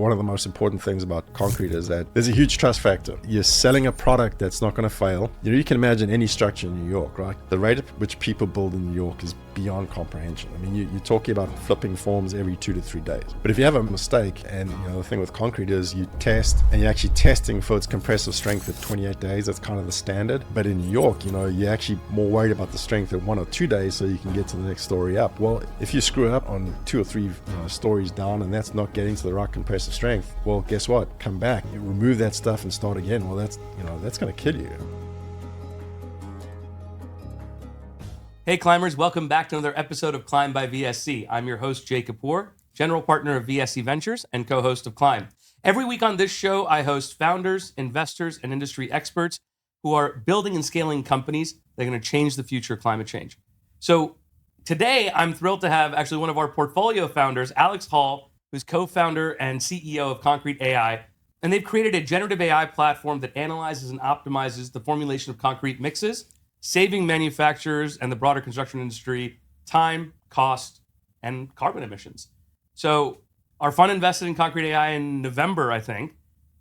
one of the most important things about concrete is that there's a huge trust factor. You're selling a product that's not going to fail. You can imagine any structure in New York, right? The rate at which people build in New York is beyond comprehension. I mean, you're talking about flipping forms every 2 to 3 days. But if you have a mistake, and the thing with concrete is you test, and you're actually testing for its compressive strength at 28 days. That's kind of the standard. But in New York, you're actually more worried about the strength at 1 or 2 days so you can get to the next story up. Well, if you screw up on 2 or 3 stories down and that's not getting to the right compressive strength, well, guess what? Come back, you remove that stuff and start again. Well, that's going to kill you. Hey climbers, welcome back to another episode of Climb by VSC. I'm your host, Jay Kapoor, general partner of VSC Ventures and co-host of Climb. Every week on this show, I host founders, investors, and industry experts who are building and scaling companies that are going to change the future of climate change. So today, I'm thrilled to have actually one of our portfolio founders, Alex Hall, who's co-founder and CEO of Concrete AI. And they've created a generative AI platform that analyzes and optimizes the formulation of concrete mixes, saving manufacturers and the broader construction industry time, cost, and carbon emissions. So our fund invested in Concrete AI in November, I think.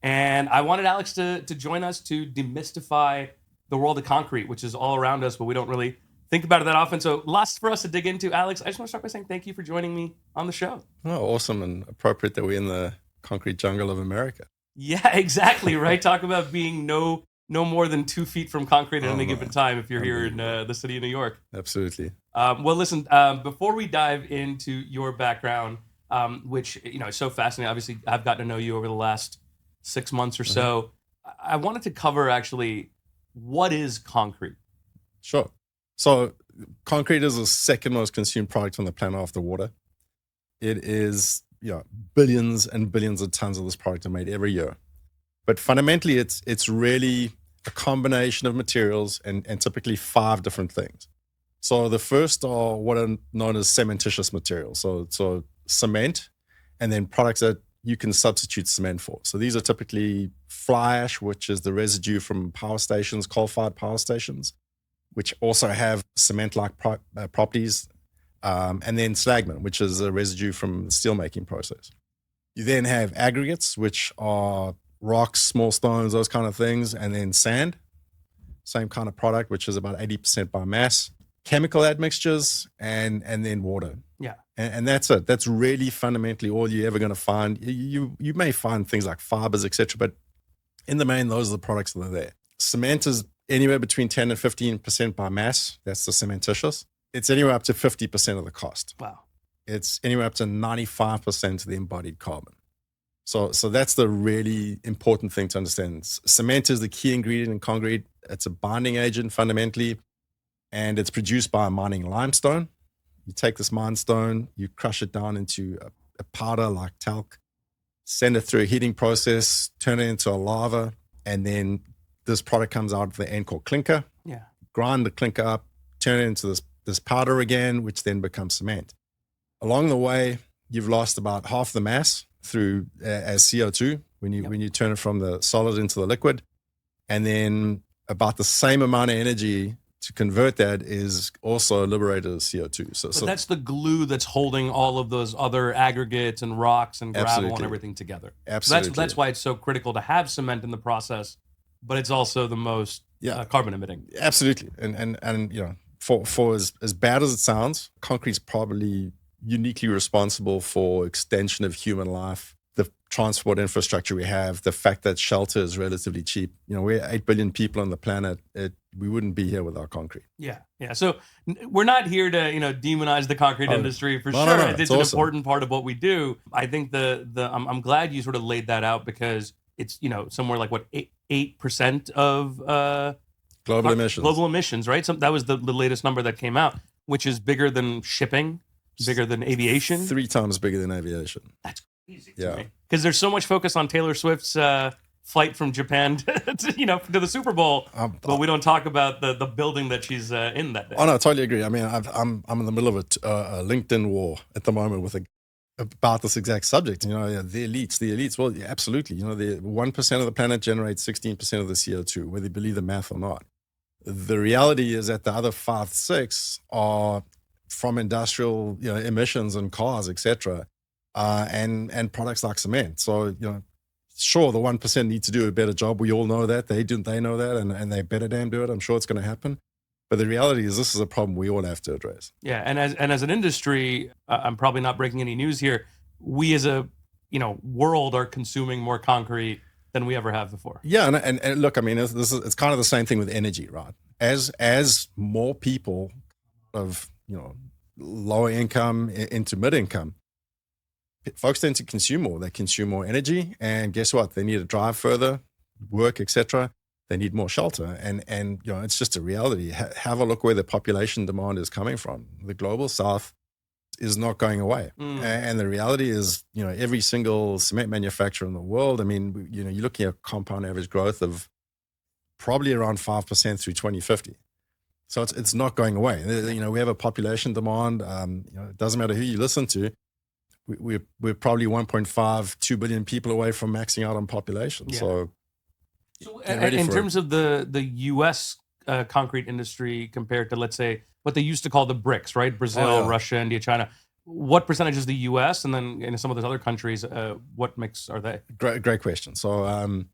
And I wanted Alex to join us to demystify the world of concrete, which is all around us, but we don't really think about it that often. So lots for us to dig into. Alex, I just want to start by saying thank you for joining me on the show. Oh, awesome and appropriate that we're in the concrete jungle of America. Yeah, exactly, right? Talk about being no more than 2 feet from concrete at any given time if you're here in the city of New York. Absolutely. Well, listen, before we dive into your background, which is so fascinating, obviously I've gotten to know you over the last 6 months or so. I wanted to cover actually what is concrete? Sure. So concrete is the second most consumed product on the planet after water. It is billions and billions of tons of this product are made every year. But fundamentally, it's really a combination of materials and typically 5 different things. So the first are what are known as cementitious materials. So cement, and then products that you can substitute cement for. So these are typically fly ash, which is the residue from power stations, coal-fired power stations, which also have cement-like properties, and then slagman, which is a residue from the steelmaking process. You then have aggregates, which are rocks, small stones, those kind of things, and then sand, same kind of product, which is about 80% by mass. Chemical admixtures, and then water. Yeah. And that's it. That's really fundamentally all you're ever going to find. You may find things like fibers, etc., but in the main, those are the products that are there. Cement is anywhere between 10 and 15% by mass. That's the cementitious. It's anywhere up to 50% of the cost. Wow. It's anywhere up to 95% of the embodied carbon. So that's the really important thing to understand. Cement is the key ingredient in concrete. It's a binding agent fundamentally, and it's produced by mining limestone. You take this limestone, you crush it down into a powder like talc, send it through a heating process, turn it into a lava, and then this product comes out of the end called clinker. Yeah. Grind the clinker up, turn it into this powder again, which then becomes cement. Along the way, you've lost about half the mass through as CO2 when you turn it from the solid into the liquid, and then about the same amount of energy to convert that is also liberated as CO2. So that's the glue that's holding all of those other aggregates and rocks and gravel absolutely. And everything together. Absolutely. So that's why it's so critical to have cement in the process, but it's also the most carbon emitting. Absolutely. And for as bad as it sounds, concrete's probably uniquely responsible for extension of human life, the transport infrastructure we have, the fact that shelter is relatively cheap. We're 8 billion people on the planet. We wouldn't be here without concrete. Yeah. So we're not here to demonize the concrete industry for sure. No, it's an important part of what we do. I think I'm glad you sort of laid that out because it's somewhere like 8% of global emissions, right? So that was the latest number that came out, which is bigger than shipping, bigger than aviation. 3 times bigger than aviation. That's crazy to me. Because there's so much focus on Taylor Swift's flight from Japan to the Super Bowl, but we don't talk about the building that she's in that day. Oh no, I totally agree. I mean, I'm in the middle of a LinkedIn war at the moment with about this exact subject. The elites. Well, yeah, absolutely. The 1% of the planet generates 16% of the CO2, whether you believe the math or not. The reality is that the other 5-6 are from industrial emissions and cars, etc. and products like cement. So, sure, the 1% need to do a better job. We all know that. They know that, and they better damn do it. I'm sure it's going to happen. But the reality is this is a problem we all have to address. Yeah, and as an industry, I'm probably not breaking any news here. We as a world are consuming more concrete than we ever have before. Yeah, and look, I mean, it's kind of the same thing with energy, right? As more people of lower income into mid income, folks tend to consume more. They consume more energy, and guess what? They need to drive further, work, etc. They need more shelter, and it's just a reality. Have a look where the population demand is coming from. The global south is not going away, and the reality is, every single cement manufacturer in the world. I mean, you're looking at compound average growth of probably around 5% through 2050. So it's not going away. We have a population demand. It doesn't matter who you listen to. We're probably 1.5, 2 billion people away from maxing out on population. Yeah. So in terms of the U.S. Concrete industry compared to, let's say, what they used to call the BRICS, right? Brazil, Russia, India, China. What percentage is the U.S. and then in some of those other countries, what mix are they? Great question. So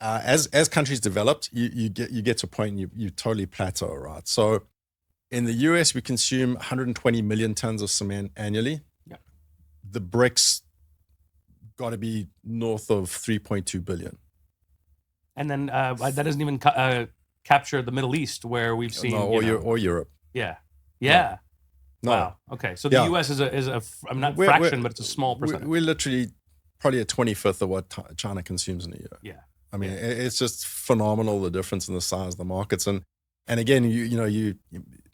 as countries developed, you get to a point you totally plateau, right? So in the U.S. we consume 120 million tons of cement annually. Yeah. The BRICS got to be north of 3.2 billion. And then that doesn't even capture the Middle East, where we've seen or Europe. Yeah. No. Wow. Okay. So the U.S. is a I'm not fraction, but it's a small percentage. We're literally probably a 25th of what China consumes in a year. Yeah. I mean, it's just phenomenal, the difference in the size of the markets, and again,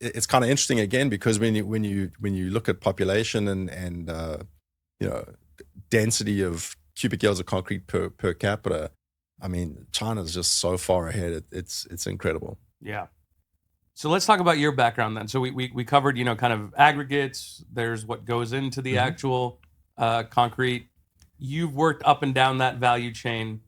it's kind of interesting again, because when you look at population and density of cubic yards of concrete per capita, I mean, China's just so far ahead. It's incredible. Yeah. So let's talk about your background then. So we covered, kind of aggregates. There's what goes into the actual concrete. You've worked up and down that value chain.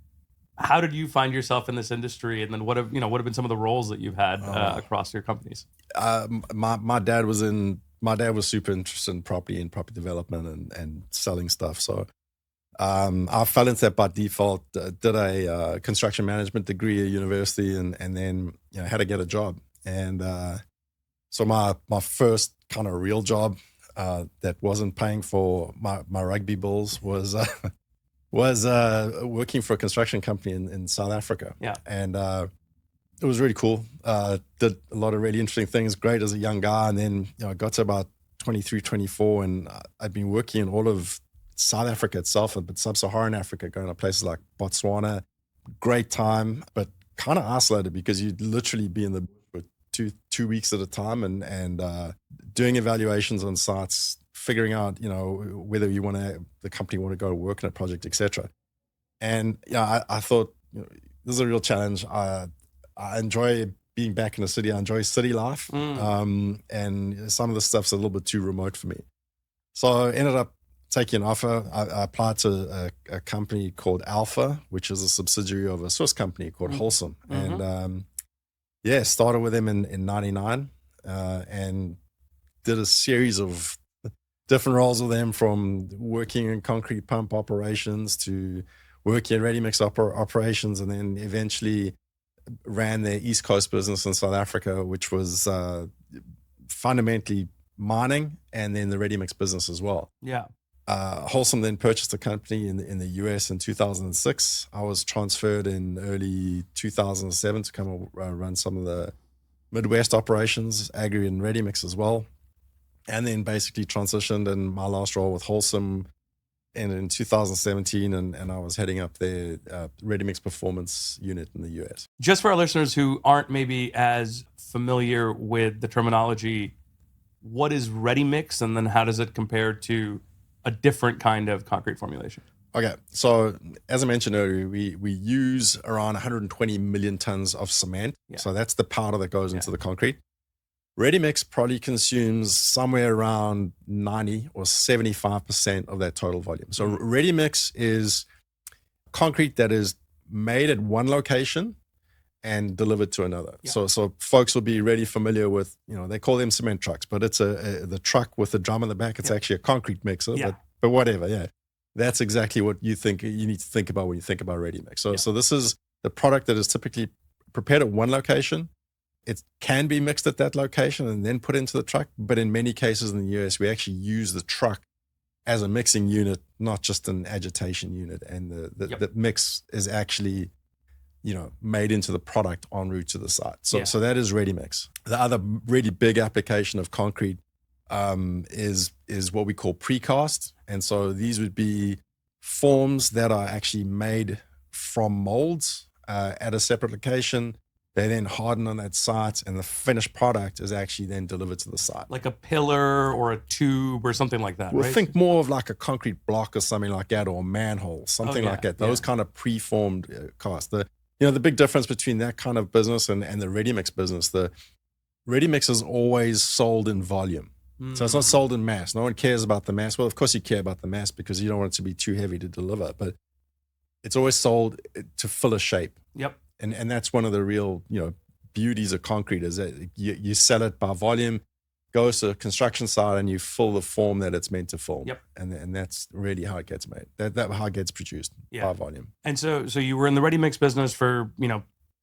How did you find yourself in this industry? And then what have been some of the roles that you've had across your companies? My dad was super interested in property and property development and selling stuff. So I fell into that by default, did a construction management degree at university, and then had to get a job. And so my first kind of real job that wasn't paying for my rugby bills was working for a construction company in South Africa. Yeah. And it was really cool. Did a lot of really interesting things, great as a young guy. And then I got to about 23, 24, and I'd been working in all of South Africa itself, but sub-Saharan Africa, going to places like Botswana. Great time, but kind of isolated, because you'd literally be in the for two weeks at a time, and doing evaluations on sites, figuring out whether the company want to go to work in a project, etc. And I thought this is a real challenge. I enjoy being back in the city. I enjoy city life, and some of the stuff's a little bit too remote for me. So I ended up taking an offer. I applied to a company called Alpha, which is a subsidiary of a Swiss company called Holcim. And started with them in 99 and did a series of different roles with them, from working in concrete pump operations to working in ready-mix operations, and then eventually ran their East Coast business in South Africa, which was fundamentally mining, and then the ready-mix business as well. Yeah. Holcim then purchased a company in the US in 2006. I was transferred in early 2007 to come run some of the Midwest operations, aggregate and ready-mix as well. And then basically transitioned in my last role with Holcim in 2017, and I was heading up their ready-mix performance unit in the US. Just for our listeners who aren't maybe as familiar with the terminology, what is ready-mix, and then how does it compare to a different kind of concrete formulation? Okay, so as I mentioned earlier, we use around 120 million tons of cement. Yeah. So that's the powder that goes into the concrete. Ready-mix probably consumes somewhere around 90 or 75% of that total volume. So ready-mix is concrete that is made at one location and delivered to another. Yeah. So folks will be really familiar with, they call them cement trucks, but it's the truck with the drum in the back. It's actually a concrete mixer, but whatever. Yeah, that's exactly what you need to think about when you think about ready mix. So this is the product that is typically prepared at one location. It can be mixed at that location and then put into the truck. But in many cases in the US, we actually use the truck as a mixing unit, not just an agitation unit. And the mix is actually, made into the product en route to the site. So that is ready mix. The other really big application of concrete is what we call precast. And so these would be forms that are actually made from molds at a separate location. They then harden on that site, and the finished product is actually then delivered to the site. Like a pillar or a tube or something like that, Well, right? think more of like a concrete block or something like that, or a manhole, something like that. Those kind of preformed casts. The big difference between that kind of business and the ready mix business, the ready mix is always sold in volume. So it's not sold in mass. No one cares about the mass. Well, of course you care about the mass because you don't want it to be too heavy to deliver, but it's always sold to fill a shape. Yep. And that's one of the real, beauties of concrete is that you sell it by volume, goes to a construction site, and you fill the form that it's meant to fill. Yep. And that's really how it gets made. That's how it gets produced by volume. And so you were in the ready mix business for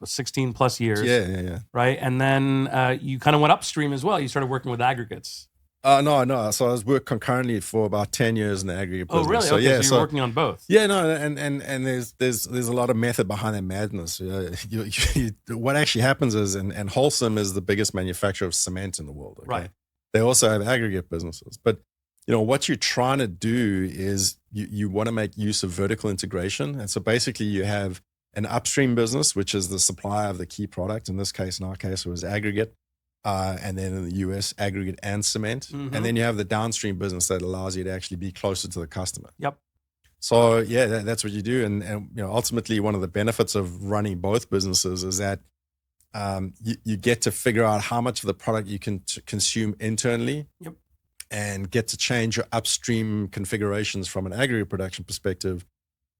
16 plus years. Yeah. Right, and then you kind of went upstream as well. You started working with aggregates. No. So I was working concurrently for about 10 years in the aggregate business. Oh, really? So, okay, so you're working on both. Yeah, no, and there's a lot of method behind that madness. What actually happens is, and Holcim is the biggest manufacturer of cement in the world. Okay? Right. They also have aggregate businesses. But, what you're trying to do is you want to make use of vertical integration. And so basically you have an upstream business, which is the supplier of the key product. In our case, it was aggregate. And then in the US, aggregate and cement. Mm-hmm. And then you have the downstream business that allows you to actually be closer to the customer. Yep. So that's what you do. And ultimately one of the benefits of running both businesses is that you get to figure out how much of the product you can consume internally. Yep. And get to change your upstream configurations from an aggregate production perspective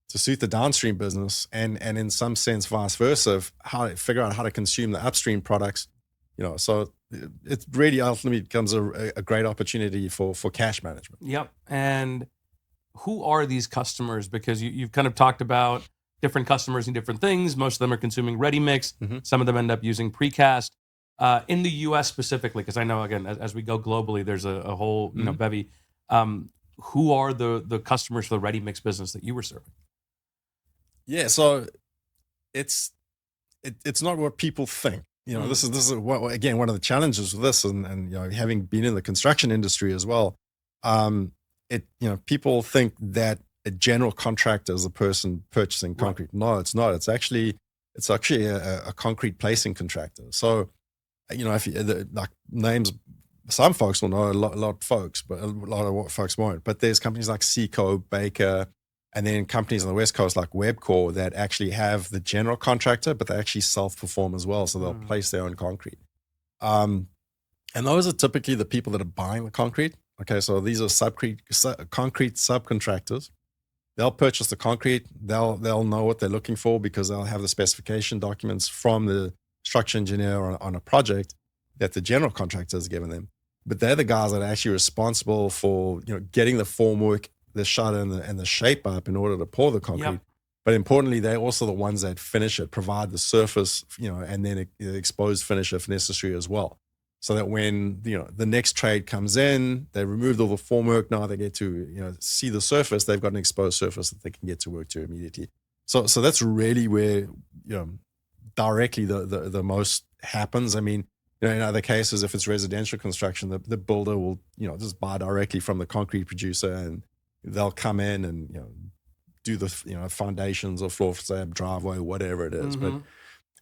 to suit the downstream business. And in some sense, vice versa, how to figure out how to consume the upstream products. So it really ultimately becomes a great opportunity for cash management. Yep. And who are these customers? Because you've kind of talked about different customers and different things. Most of them are consuming ready mix. Mm-hmm. Some of them end up using precast. In the U.S. specifically, because I know, again, as we go globally, there's a whole bevy. Who are the customers for the ready mix business that you were serving? Yeah, so it's not what people think. This is again one of the challenges with this, and having been in the construction industry as well. People think that a general contractor is the person purchasing concrete. Right. No, it's not. It's actually a concrete placing contractor. So, if you like names, some folks will know a lot of folks, but a lot of folks won't. But there's companies like Seco, Baker, and then companies on the West Coast like Webcore that actually have the general contractor, but they actually self-perform as well. So they'll place their own concrete. And those are typically the people that are buying the concrete. Okay, so these are concrete subcontractors. They'll purchase the concrete. They'll know what they're looking for because they'll have the specification documents from the structural engineer on a project that the general contractor has given them. But they're the guys that are actually responsible for getting the formwork, the shut and the shape up in order to pour the concrete. Yep. But importantly, they're also the ones that finish it, provide the surface, and then exposed finish if necessary as well. So that when the next trade comes in, they removed all the formwork. Now they get to see the surface. They've got an exposed surface that they can get to work to immediately. So that's really where directly the most happens. I mean, in other cases, if it's residential construction, the builder will just buy directly from the concrete producer, and they'll come in and do the foundations or floor slab, driveway, whatever it is. Mm-hmm.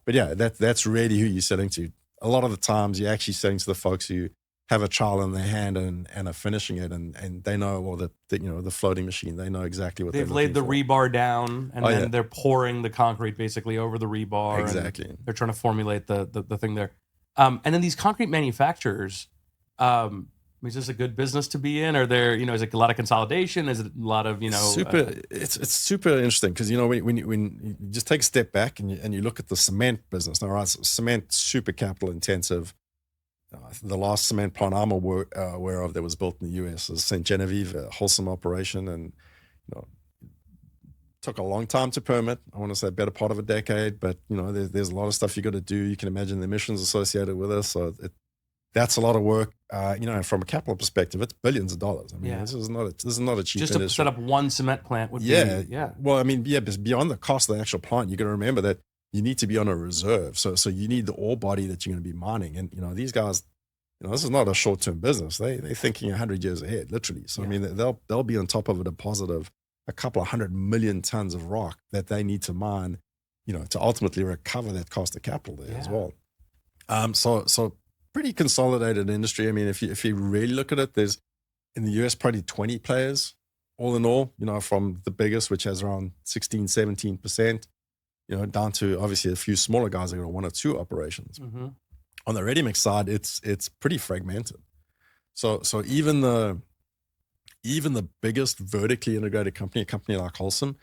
But yeah, that's really who you're selling to. A lot of the times, you're actually selling to the folks who have a trowel in their hand and are finishing it, and they know, or the floating machine, they know exactly what they've laid the rebar down, and then they're pouring the concrete basically over the rebar. Exactly. They're trying to formulate the thing there. And then these concrete manufacturers, is this a good business to be in? Are there, is it a lot of consolidation? Is it a lot of, It's super interesting because, when you just take a step back and you look at the cement business. Now, right, so cement, super capital intensive. The last cement plant I'm aware of that was built in the US is St. Genevieve, a wholesome operation, and took a long time to permit. I want to say a better part of a decade, but there's a lot of stuff you got to do. You can imagine the emissions associated with this. So that's a lot of work. And from a capital perspective, it's billions of dollars. I mean, this is not a cheap just industry. to set up one cement plant would be Well, I mean, but beyond the cost of the actual plant, you got to remember that you need to be on a reserve. So you need the ore body that you're going to be mining. And these guys, this is not a short-term business. They're thinking 100 years ahead, literally. So I mean, they'll be on top of a deposit of a couple of 100 million tons of rock that they need to mine, to ultimately recover that cost of capital there as well. So pretty consolidated industry. I mean, if you really look at it, there's in the US probably 20 players all in all, from the biggest, which has around 16, 17%, down to obviously a few smaller guys that got one or two operations. Mm-hmm. On the ready mix side, it's pretty fragmented. So even the biggest vertically integrated company, a company like Wholesome,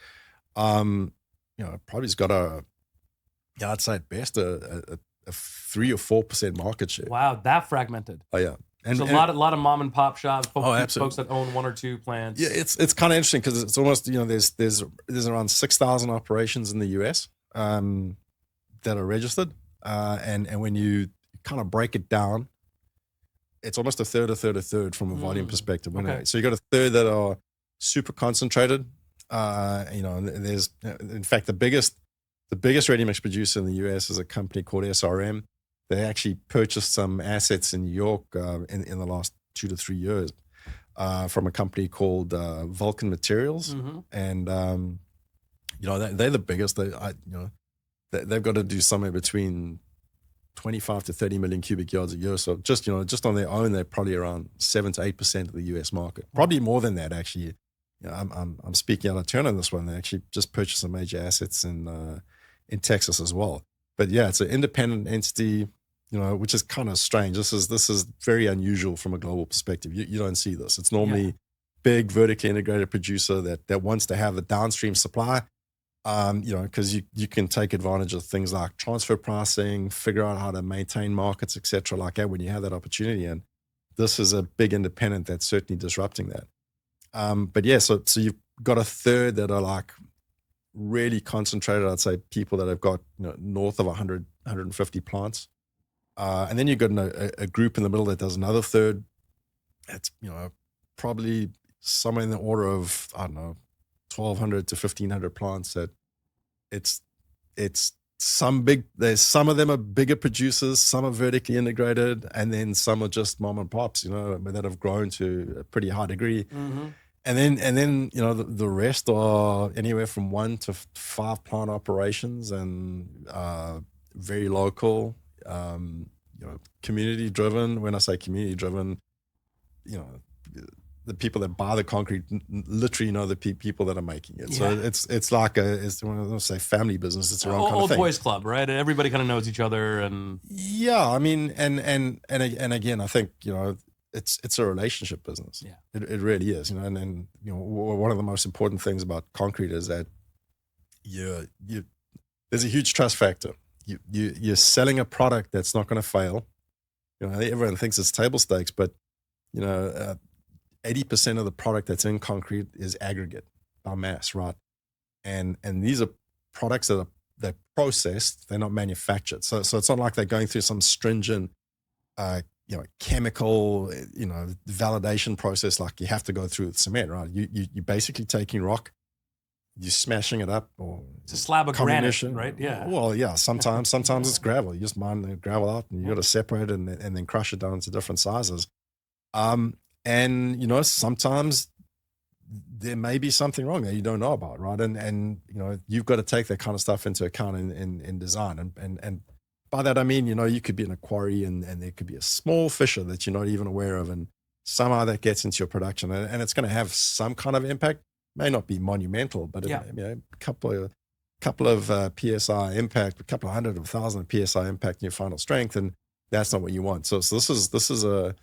probably's got I'd say at best a 3 or 4% market share. Wow, that fragmented. Oh yeah, and a lot of mom and pop shops, absolutely. Folks that own one or two plants. Yeah, it's kind of interesting because it's almost there's around 6,000 operations in the US that are registered, and when you kind of break it down, it's almost a third from a volume perspective. So you got a third that are super concentrated. And there's, in fact, the biggest ready mix producer in the US is a company called SRM. They actually purchased some assets in New York in the last 2 to 3 years from a company called Vulcan Materials, and they're the biggest. They've got to do somewhere between 25 to 30 million cubic yards a year. So just on their own, they're probably around 7 to 8% of the US market. Probably more than that, actually. I'm speaking out of turn on this one. They actually just purchased some major assets in Texas as well. But yeah, it's an independent entity, which is kind of strange. This is very unusual from a global perspective. You don't see this. It's normally big vertically integrated producer that wants to have the downstream supply. Because you can take advantage of things like transfer pricing, figure out how to maintain markets, etc., like that when you have that opportunity. And this is a big independent that's certainly disrupting that. So you've got a third that are like really concentrated. I'd say people that have got north of 100, 150 plants, and then you've got a group in the middle that does another third. That's probably somewhere in the order of 1,200 to 1,500 plants. That it's there's some of them are bigger producers, some are vertically integrated, and then some are just mom and pops, that have grown to a pretty high degree. Mm-hmm. And then the rest are anywhere from 1 to 5 plant operations and very local, community driven. When I say community driven, the people that buy the concrete literally know the people that are making it. So it's like it's when I say family business. It's a wrong kind of thing. Old boys club, right? Everybody kind of knows each other, and I mean, and again, I think it's a relationship business. Yeah, it really is. And one of the most important things about concrete is that there's a huge trust factor. You're selling a product that's not going to fail. Everyone thinks it's table stakes, but 80% of the product that's in concrete is aggregate by mass, right? And these are products that they're processed, they're not manufactured. So it's not like they're going through some stringent, chemical, validation process like you have to go through with cement, right? You're basically taking rock, you're smashing it up, or it's a slab of granite, right? Yeah. Well, yeah. Sometimes it's gravel. You just mine the gravel out, and you got to separate it and then crush it down into different sizes. And sometimes there may be something wrong that you don't know about, right? And you've got to take that kind of stuff into account in design. And by that I mean, you could be in a quarry and there could be a small fissure that you're not even aware of, and somehow that gets into your production, and it's going to have some kind of impact. May not be monumental, but a couple of psi impact, a couple of 100 of 1,000 of psi impact in your final strength, and that's not what you want. So this is a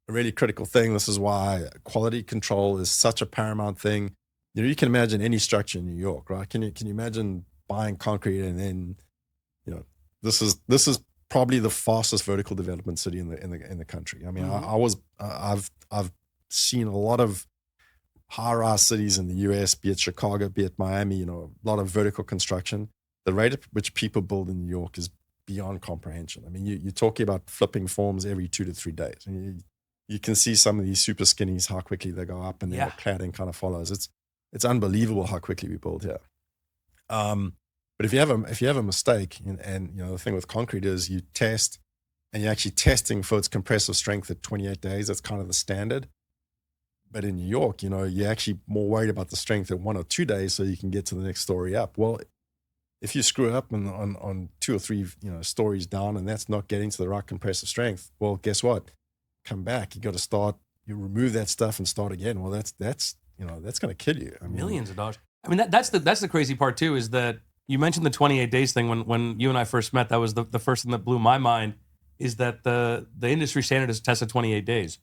really critical thing. This is why quality control is such a paramount thing. You can imagine any structure in New York, right? Can you imagine buying concrete and then, this is probably the fastest vertical development city in the country. I mean, I've seen a lot of high-rise cities in the US, be it Chicago, be it Miami, a lot of vertical construction. The rate at which people build in New York is beyond comprehension. I mean, you're talking about flipping forms every 2 to 3 days. And you can see some of these super skinnies, how quickly they go up, and then the cladding kind of follows. It's unbelievable how quickly we build here. But if you have a mistake, and the thing with concrete is you test, and you're actually testing for its compressive strength at 28 days. That's kind of the standard. But in New York, you're actually more worried about the strength at 1 or 2 days so you can get to the next story up. Well, if you screw up on 2 or 3 stories down, and that's not getting to the right compressive strength, well, guess what? Come back. You got to start. You remove that stuff and start again. Well, that's going to kill you. I mean, millions of dollars. I mean, that's the crazy part too, is that you mentioned the 28 days thing. When you and I first met, that was the first thing that blew my mind, is that the industry standard is tested 28 days.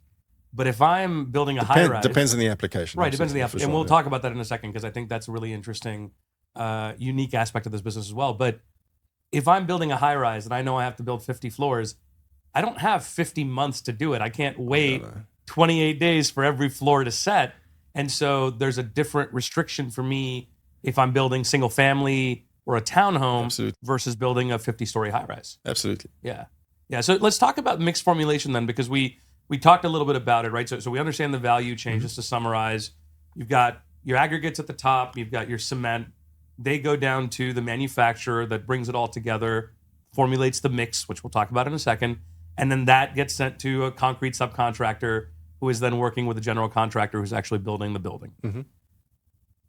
But if I'm building a high-rise... Depends on the application. Right, depends on the application. And we'll talk about that in a second, because I think that's a really interesting, unique aspect of this business as well. But if I'm building a high-rise and I know I have to build 50 floors, I don't have 50 months to do it. I can't wait 28 days for every floor to set. And so there's a different restriction for me if I'm building single family or a townhome versus building a 50-story high-rise. Absolutely. Yeah. So let's talk about mixed formulation then, because we talked a little bit about it, right? So we understand the value chain. Just to summarize, you've got your aggregates at the top, you've got your cement. They go down to the manufacturer that brings it all together, formulates the mix, which we'll talk about in a second, and then that gets sent to a concrete subcontractor who is then working with a general contractor who's actually building the building. Mm-hmm.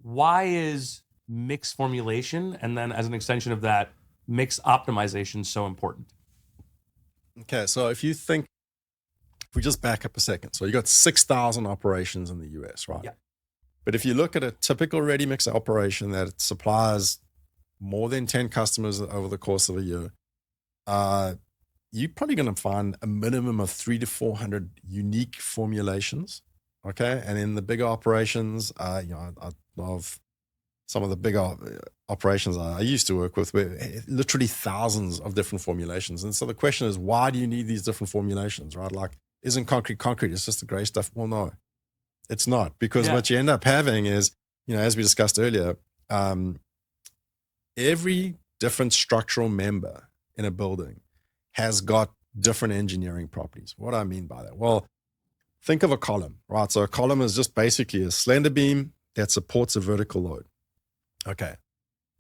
Why is mix formulation, and then as an extension of that, mix optimization so important? Okay, so if we just back up a second. So you got 6,000 operations in the US, right? Yeah. But if you look at a typical ready mix operation that supplies more than 10 customers over the course of a year, you're probably going to find a minimum of 300 to 400 unique formulations. Okay. And in the bigger operations, I of some of the bigger operations I used to work with were literally thousands of different formulations. And so the question is, why do you need these different formulations, right? Like, isn't concrete? It's just the gray stuff. Well, no, it's not, because what you end up having is, as we discussed earlier, every different structural member in a building has got different engineering properties. What do I mean by that? Well, think of a column, right? So a column is just basically a slender beam that supports a vertical load. Okay.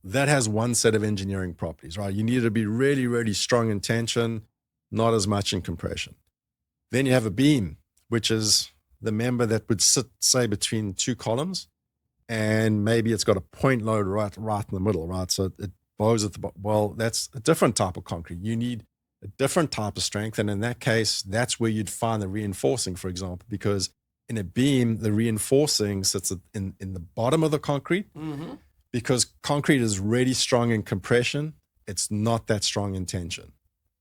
That has one set of engineering properties, right? You need it to be really, really strong in tension, not as much in compression. Then you have a beam, which is the member that would sit, say, between 2 columns, and maybe it's got a point load right in the middle, right? So it bows at the bottom. Well, that's a different type of concrete. You need a different type of strength, and in that case, that's where you'd find the reinforcing, for example, because in a beam, the reinforcing sits in the bottom of the concrete. Mm-hmm. Because concrete is really strong in compression, it's not that strong in tension.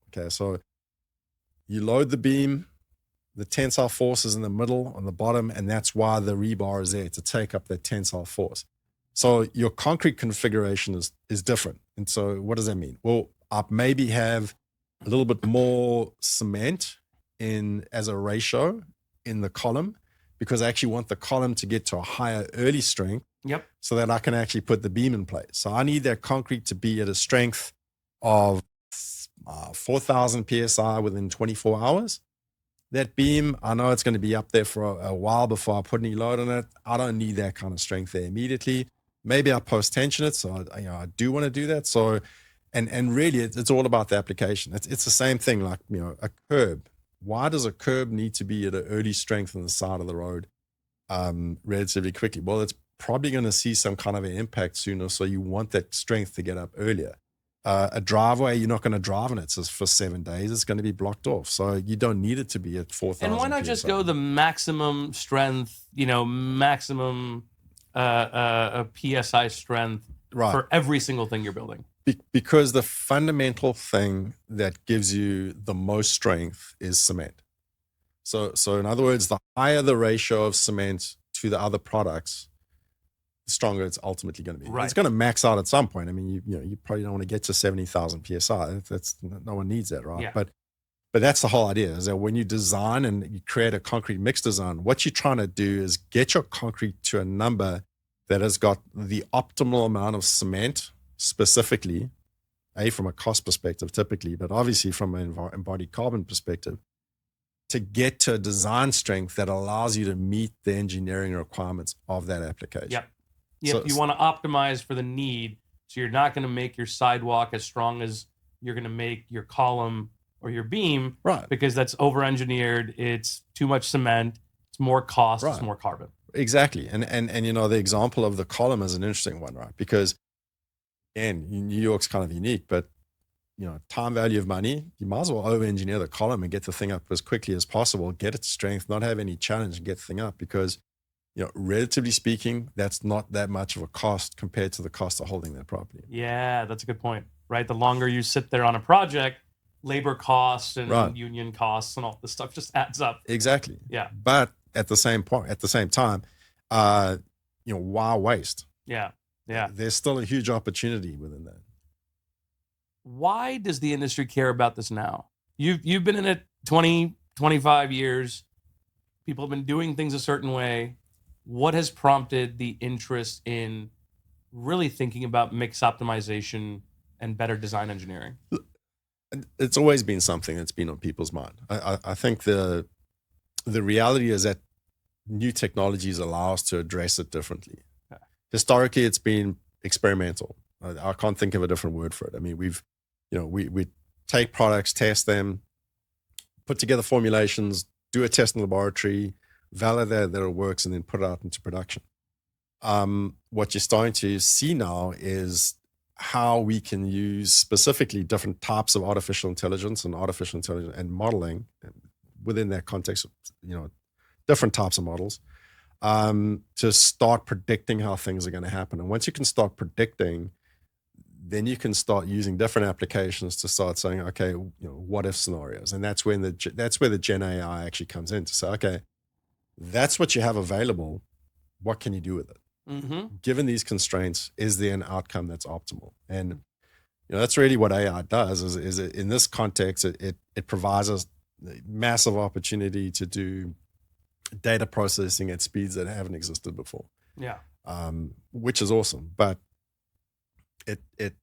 Okay, so you load the beam, the tensile force is in the middle on the bottom, and that's why the rebar is there, to take up that tensile force. So your concrete configuration is different. And so what does that mean? Well, I maybe have a little bit more cement as a ratio in the column, because I actually want the column to get to a higher early strength. Yep. So that I can actually put the beam in place. So I need that concrete to be at a strength of 4,000 PSI within 24 hours. That beam, I know it's going to be up there for a while before I put any load on it. I don't need that kind of strength there immediately. Maybe I post-tension it, so I do want to do that. So, and really, it's all about the application. It's the same thing, like a curb. Why does a curb need to be at an early strength on the side of the road relatively quickly? Well, it's probably going to see some kind of an impact sooner, so you want that strength to get up earlier. A driveway, you're not going to drive on it for 7 days. It's going to be blocked off, so you don't need it to be at 4,000. And why not just go the maximum strength, maximum PSI strength for every single thing you're building? Because the fundamental thing that gives you the most strength is cement. So in other words, the higher the ratio of cement to the other products, stronger it's ultimately going to be. Right. It's going to max out at some point. I mean, you probably don't want to get to 70,000 psi. That's no one needs that, right? Yeah. But that's the whole idea, is that when you design and you create a concrete mix design, what you're trying to do is get your concrete to a number that has got the optimal amount of cement, specifically, from a cost perspective, typically, but obviously from an embodied carbon perspective, to get to a design strength that allows you to meet the engineering requirements of that application. Yep. So you want to optimize for the need, so you're not going to make your sidewalk as strong as you're going to make your column or your beam, right? Because that's over-engineered. It's too much cement. It's more cost. Right. It's more carbon. Exactly. And the example of the column is an interesting one, right? Because, again, New York's kind of unique, but time value of money, you might as well over-engineer the column and get the thing up as quickly as possible, get its strength, not have any challenge, and get the thing up, because, relatively speaking, that's not that much of a cost compared to the cost of holding that property. Yeah, that's a good point, right? The longer you sit there on a project, labor costs and union costs and all this stuff just adds up. Exactly. Yeah. But at the same time, why waste? Yeah. There's still a huge opportunity within that. Why does the industry care about this now? You've been in it 20, 25 years. People have been doing things a certain way. What has prompted the interest in really thinking about mix optimization and better design engineering? It's always been something that's been on people's mind. I think the reality is that new technologies allow us to address it differently. Okay. Historically, it's been experimental. I can't think of a different word for it. I mean, we take products, test them, put together formulations, do a test in the laboratory, validate that it works, and then put it out into production. What you're starting to see now is how we can use specifically different types of artificial intelligence and modeling within that context of, different types of models, to start predicting how things are going to happen. And once you can start predicting, then you can start using different applications to start saying, okay, what if scenarios? And that's where the Gen AI actually comes in to say, okay, that's what you have available. What can you do with it? Mm-hmm. Given these constraints, is there an outcome that's optimal? And that's really what AI does. Is it, in this context, it provides us massive opportunity to do data processing at speeds that haven't existed before. Yeah, which is awesome, but it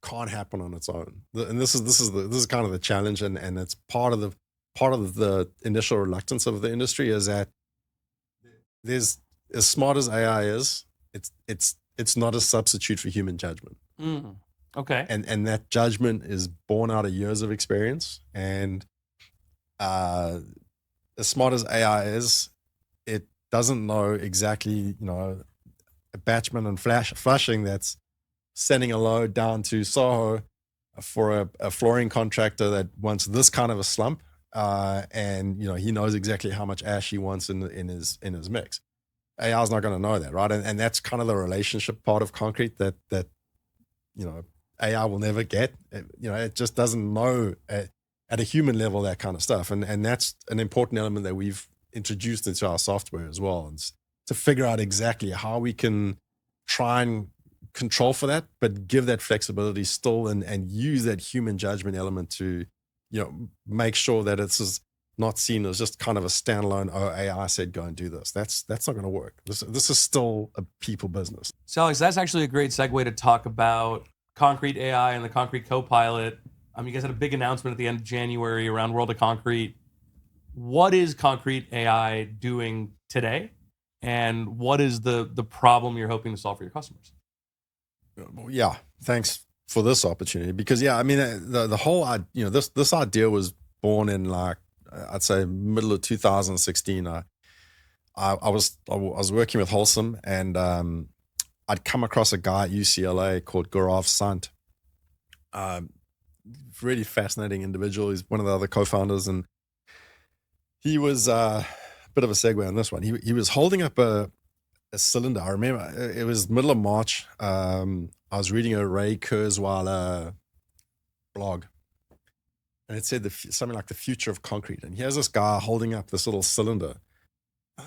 can't happen on its own. And this is kind of the challenge, and it's part of the initial reluctance of the industry, is that there's, as smart as AI is, it's not a substitute for human judgment. Mm. Okay. And that judgment is born out of years of experience. And as smart as AI is, it doesn't know exactly, a batchman and flushing that's sending a load down to Soho for a flooring contractor that wants this kind of a slump. And he knows exactly how much ash he wants in his mix. AI is not going to know that, right? And that's kind of the relationship part of concrete that AI will never get. It just doesn't know at a human level that kind of stuff, and that's an important element that we've introduced into our software as well, and to figure out exactly how we can try and control for that, but give that flexibility still, and use that human judgment element to make sure that it's not seen as just kind of a standalone, AI said go and do this. That's not going to work. This is still a people business. So Alex, that's actually a great segue to talk about Concrete AI and the Concrete Copilot. You guys had a big announcement at the end of January around World of Concrete. What is Concrete AI doing today? And what is the problem you're hoping to solve for your customers? Yeah, thanks for this opportunity, because the whole this idea was born in, like, I'd say middle of 2016. I was working with Wholesome, and I'd come across a guy at UCLA called Gaurav Sant. Really fascinating individual. He's one of the other co-founders, and he was a bit of a segue on this one. He was holding up a cylinder. I remember it was middle of March. I was reading a Ray Kurzweil blog, and it said something like the future of concrete. And here's this guy holding up this little cylinder.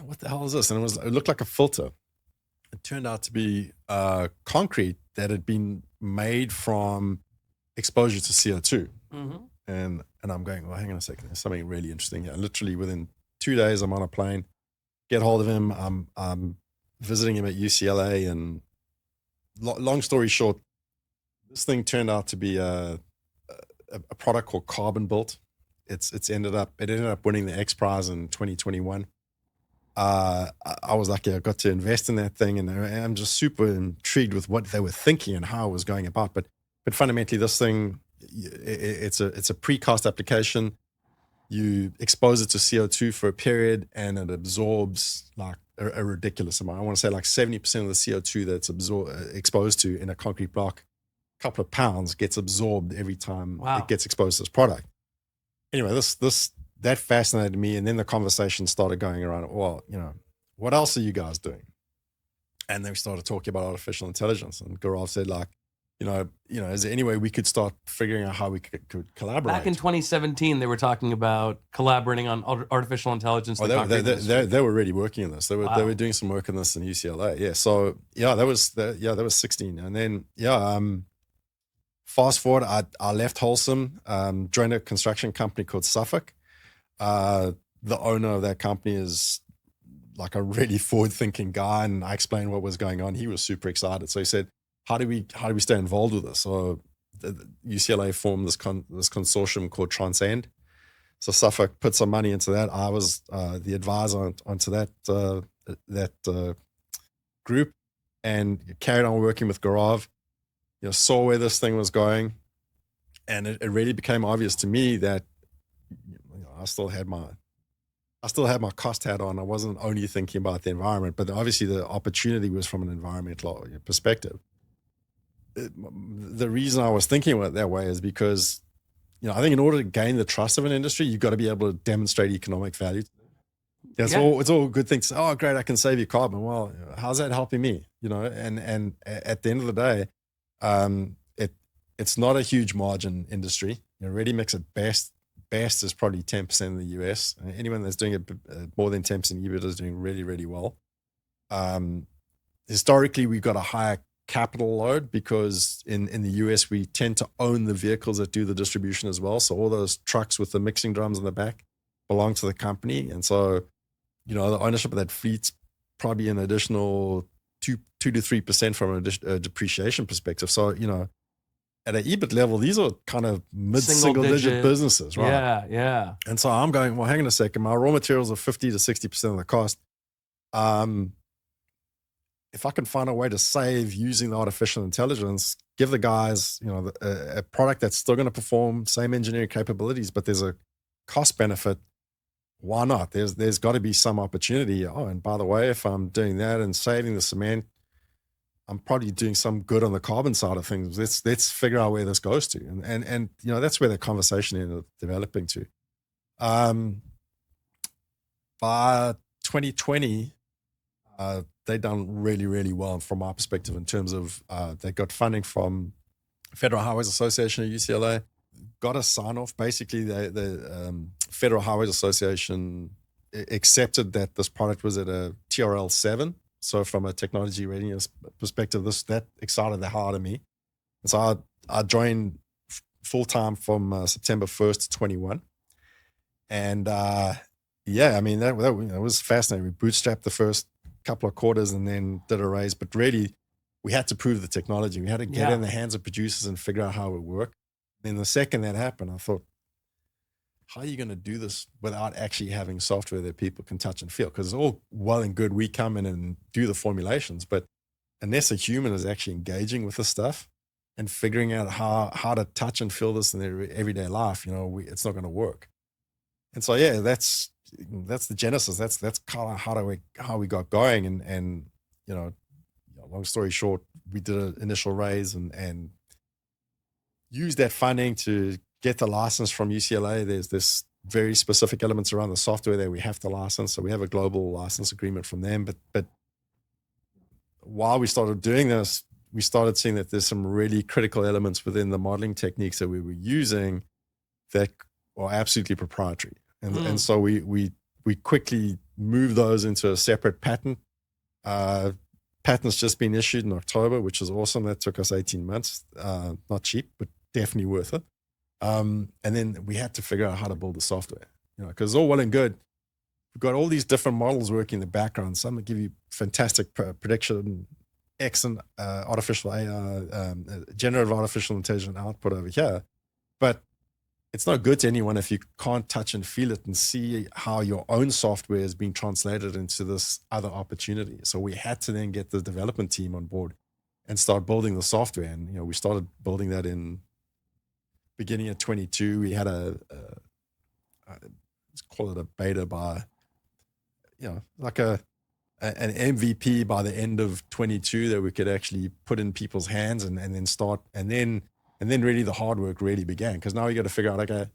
What the hell is this? And it looked like a filter. it turned out to be concrete that had been made from exposure to CO2. Mm-hmm. And I'm going, well, hang on a second, there's something really interesting here. Literally within 2 days, I'm on a plane, get hold of him. I'm visiting him at UCLA, and long story short, this thing turned out to be a product called Carbon Built. It ended up winning the X Prize in 2021. I was lucky. I got to invest in that thing, and I'm just super intrigued with what they were thinking and how it was going about. But fundamentally, this thing, it's a precast application. You expose it to CO2 for a period, and it absorbs like a ridiculous amount. I want to say like 70% of the CO2 that's exposed to in a concrete block, a couple of pounds, gets absorbed every time it gets exposed to this product. Anyway, that fascinated me, and then the conversation started going around. Well, what else are you guys doing? And then we started talking about artificial intelligence, and Gaurav said, like, is there any way we could start figuring out how we could collaborate? Back in 2017, they were talking about collaborating on artificial intelligence. Oh, they were already working on this. They were doing some work on this in UCLA. Yeah. So that was 16, and then fast forward, I left Wholesome, joined a construction company called Suffolk. The owner of that company is like a really forward-thinking guy, and I explained what was going on. He was super excited. So he said, how do we stay involved with this? So UCLA formed this consortium called Transcend. So Suffolk put some money into that. I was the advisor onto that group, and carried on working with Gaurav. Saw where this thing was going, and it really became obvious to me that I still had my cost hat on. I wasn't only thinking about the environment, but obviously the opportunity was from an environmental perspective. The reason I was thinking about it that way is because, I think in order to gain the trust of an industry, you've got to be able to demonstrate economic value. It's all good things. Oh, great, I can save you carbon. Well, how's that helping me? And at the end of the day, it's not a huge margin industry. Ready mix at best is probably 10% in the US. Anyone that's doing it more than 10% EBIT is doing really, really well. Historically, we've got a higher capital load because in the US, we tend to own the vehicles that do the distribution as well. So all those trucks with the mixing drums in the back belong to the company. And so, the ownership of that fleet's probably an additional 2 to 3% from a depreciation perspective. So, at an EBIT level, these are kind of mid-single digit businesses, right? Yeah. And so I'm going, well, hang on a second. My raw materials are 50 to 60% of the cost. If I can find a way to save using the artificial intelligence, give the guys, a product that's still going to perform same engineering capabilities, but there's a cost benefit, why not? There's got to be some opportunity. Oh, and by the way, if I'm doing that and saving the cement, I'm probably doing some good on the carbon side of things. Let's figure out where this goes to. And that's where the conversation ended up developing to. By 2020, they've done really, really well from my perspective in terms of they got funding from Federal Highways Association at UCLA, got a sign-off. Basically, the Federal Highways Association accepted that this product was at a TRL 7. So from a technology readiness perspective, that excited the hell out of me. And so I joined full-time from September 1st to 21. And that was fascinating. We bootstrapped the first couple of quarters and then did a raise. But really, we had to prove the technology. We had to get it in the hands of producers and figure out how it would work. And the second that happened, I thought, how are you going to do this without actually having software that people can touch and feel? Because it's all well and good. We come in and do the formulations, but unless a human is actually engaging with the stuff and figuring out how to touch and feel this in their everyday life, it's not going to work. And so, that's the genesis. That's kind of how we got going. And long story short, we did an initial raise and used that funding to get the license from UCLA. There's this very specific elements around the software that we have to license. So we have a global license agreement from them. But while we started doing this, we started seeing that there's some really critical elements within the modeling techniques that we were using that are absolutely proprietary. And so we quickly moved those into a separate patent patent's just been issued in October, which is awesome. That took us 18 months. Not cheap, but definitely worth it. And then we had to figure out how to build the software, because it's all well and good. We've got all these different models working in the background. Some give you fantastic prediction, excellent artificial AI, generative artificial intelligence output over here. But it's not good to anyone if you can't touch and feel it and see how your own software is being translated into this other opportunity. So we had to then get the development team on board and start building the software. And, we started building that in beginning of 22. We had let's call it a beta by, like an MVP by the end of 22 that we could actually put in people's hands and then start. And then really the hard work really began, because now you got to figure out, okay,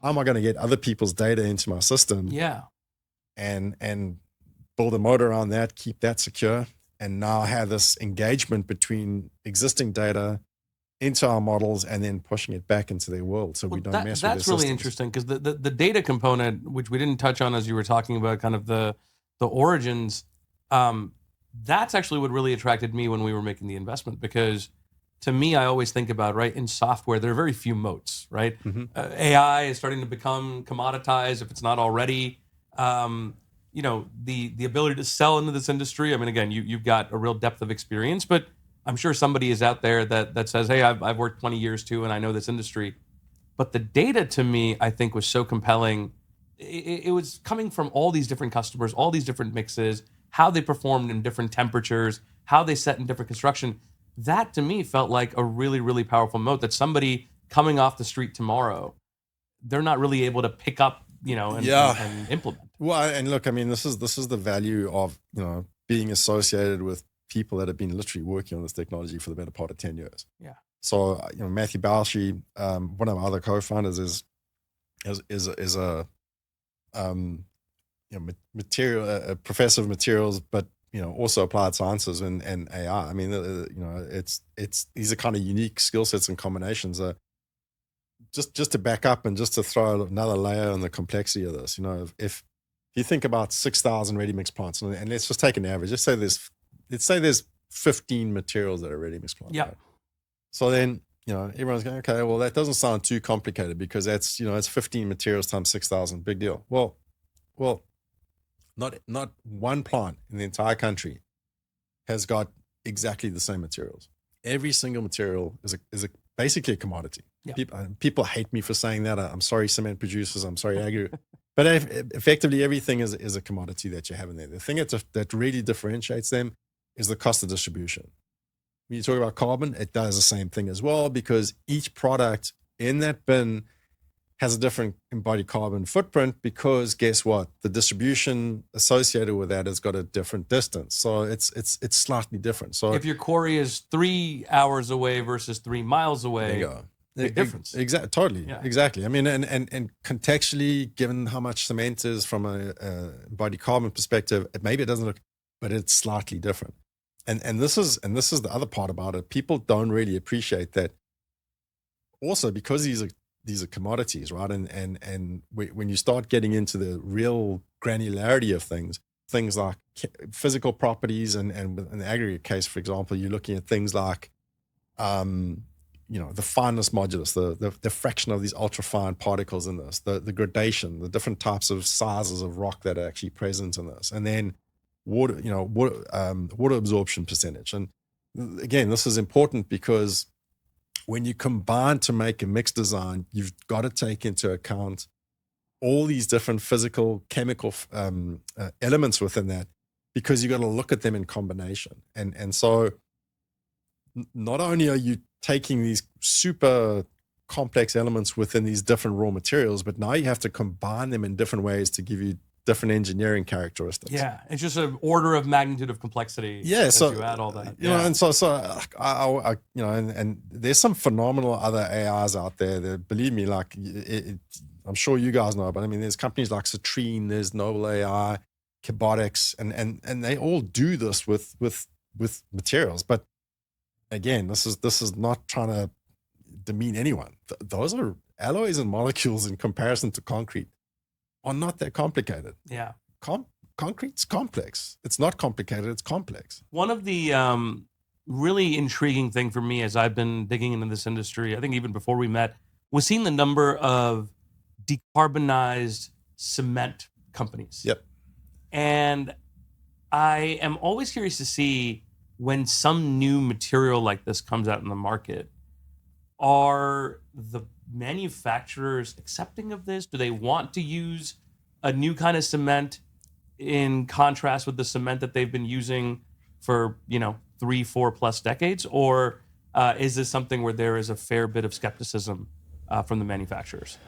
how am I going to get other people's data into my system? Yeah. And build a moat around that, keep that secure, and now have this engagement between existing data into our models and then pushing it back into their world so we don't mess with their That's really systems. interesting, because the data component, which we didn't touch on as you were talking about kind of the origins, that's actually what really attracted me when we were making the investment, because to me, I always think about, right, in software, there are very few moats, right? Mm-hmm. AI is starting to become commoditized if it's not already. The ability to sell into this industry. I mean, again, you've got a real depth of experience, but I'm sure somebody is out there that says, hey, I've worked 20 years too, and I know this industry. But the data to me, I think, was so compelling. It was coming from all these different customers, all these different mixes, how they performed in different temperatures, how they set in different construction. That to me felt like a really, really powerful moat that somebody coming off the street tomorrow, they're not really able to pick up, and implement. Well, and look, I mean, this is the value of, being associated with people that have been literally working on this technology for the better part of 10 years. Yeah. So, Matthew Balshi, one of my other co-founders is a a professor of materials, but also applied sciences and AI. I mean, these are kind of unique skill sets and combinations. Just to back up and just to throw another layer on the complexity of this, if you think about 6,000 ready-mix plants, and let's just take an average. Let's say there's 15 materials that are ready-mix plants. Yeah. Right? So then, everyone's going, okay, well, that doesn't sound too complicated, because that's, it's 15 materials times 6,000, big deal. Well, not one plant in the entire country has got exactly the same materials. Every single material is basically a commodity. Yeah. People hate me for saying that. I'm sorry, cement producers. I'm sorry, aggregate. But effectively, everything is a commodity that you have in there. The thing that really differentiates them is the cost of distribution. When you talk about carbon, it does the same thing as well, because each product in that bin has a different embodied carbon footprint, because guess what? The distribution associated with that has got a different distance. So it's slightly different. So if your quarry is 3 hours away versus 3 miles away, there you go. Big difference. Exactly. Totally. Yeah. Exactly. I mean, and contextually, given how much cement is from a embodied carbon perspective, maybe it doesn't look, but it's slightly different. And this is the other part about it. People don't really appreciate that. Also, because these are commodities, right? And when you start getting into the real granularity of things like physical properties, and in the aggregate case, for example, you're looking at things like, the fineness modulus, the fraction of these ultrafine particles in this, the gradation, the different types of sizes of rock that are actually present in this, and then water absorption percentage. And again, this is important because when you combine to make a mixed design, you've got to take into account all these different physical, chemical elements within that, because you've got to look at them in combination. And so not only are you taking these super complex elements within these different raw materials, but now you have to combine them in different ways to give you different engineering characteristics. Yeah, it's just an order of magnitude of complexity. Yeah, as so you add all that. and I and there's some phenomenal other AIs out there that, believe me, like I'm sure you guys know, but I mean, there's companies like Citrine, there's Noble AI, Commodities, and they all do this with materials. But again, this is not trying to demean anyone. Those are alloys and molecules in comparison to concrete are not that complicated. Yeah. concrete's complex. It's not complicated, it's complex. One of the really intriguing thing for me as I've been digging into this industry, I think even before we met, was seeing the number of decarbonized cement companies. Yep. And I am always curious to see when some new material like this comes out in the market, are the manufacturers accepting of this? Do they want to use a new kind of cement in contrast with the cement that they've been using for, 3-4+ decades? Or is this something where there is a fair bit of skepticism from the manufacturers?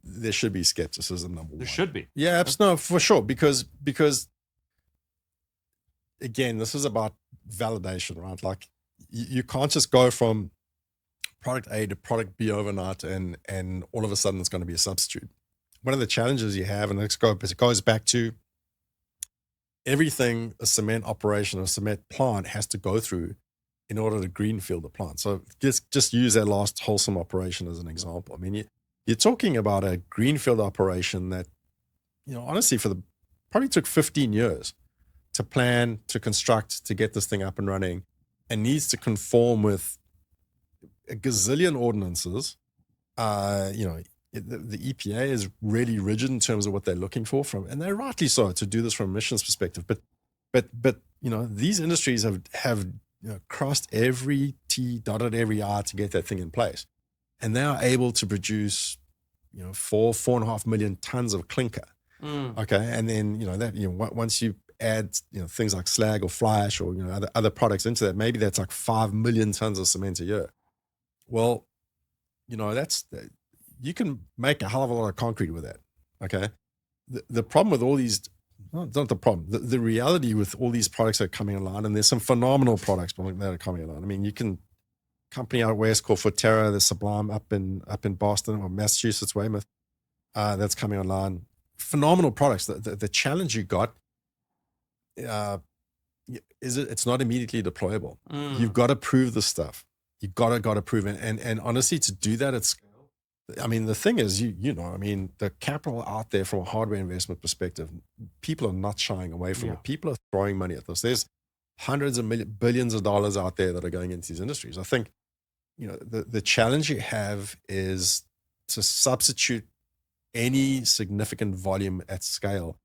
There should be skepticism, number one. There should be. Yeah, no, for sure. Because again, this is about validation, right? Like you can't just go from product A to product B overnight and all of a sudden it's going to be a substitute. One of the challenges you have, and it goes back to everything a cement operation or cement plant has to go through in order to greenfield the plant. So just use that last Wholesome operation as an example. I mean, you're talking about a greenfield operation that, honestly, probably took 15 years to plan, to construct, to get this thing up and running, and needs to conform with a gazillion ordinances. The EPA is really rigid in terms of what they're looking for and they're rightly so, to do this from a emissions perspective. But these industries have crossed every T, dotted every I to get that thing in place. And they are able to produce, 4.5 million tons of clinker. Okay. And then, once you add, things like slag or fly ash or, other products into that, maybe that's like 5 million tons of cement a year. Well, you can make a hell of a lot of concrete with that. Okay. The problem with all these, not the problem, the reality with all these products that are coming online, and there's some phenomenal products that are coming online. I mean, you can, company out west called Forterra, the Sublime up in Boston or Massachusetts, Weymouth, that's coming online. Phenomenal products. The challenge you got is it's not immediately deployable. You've got to prove the stuff. You've got to prove it. And honestly, to do that at scale, I mean, the thing is, the capital out there from a hardware investment perspective, people are not shying away from it. People are throwing money at this. There's hundreds of billions of dollars out there that are going into these industries. I think, the challenge you have is to substitute any significant volume at scale.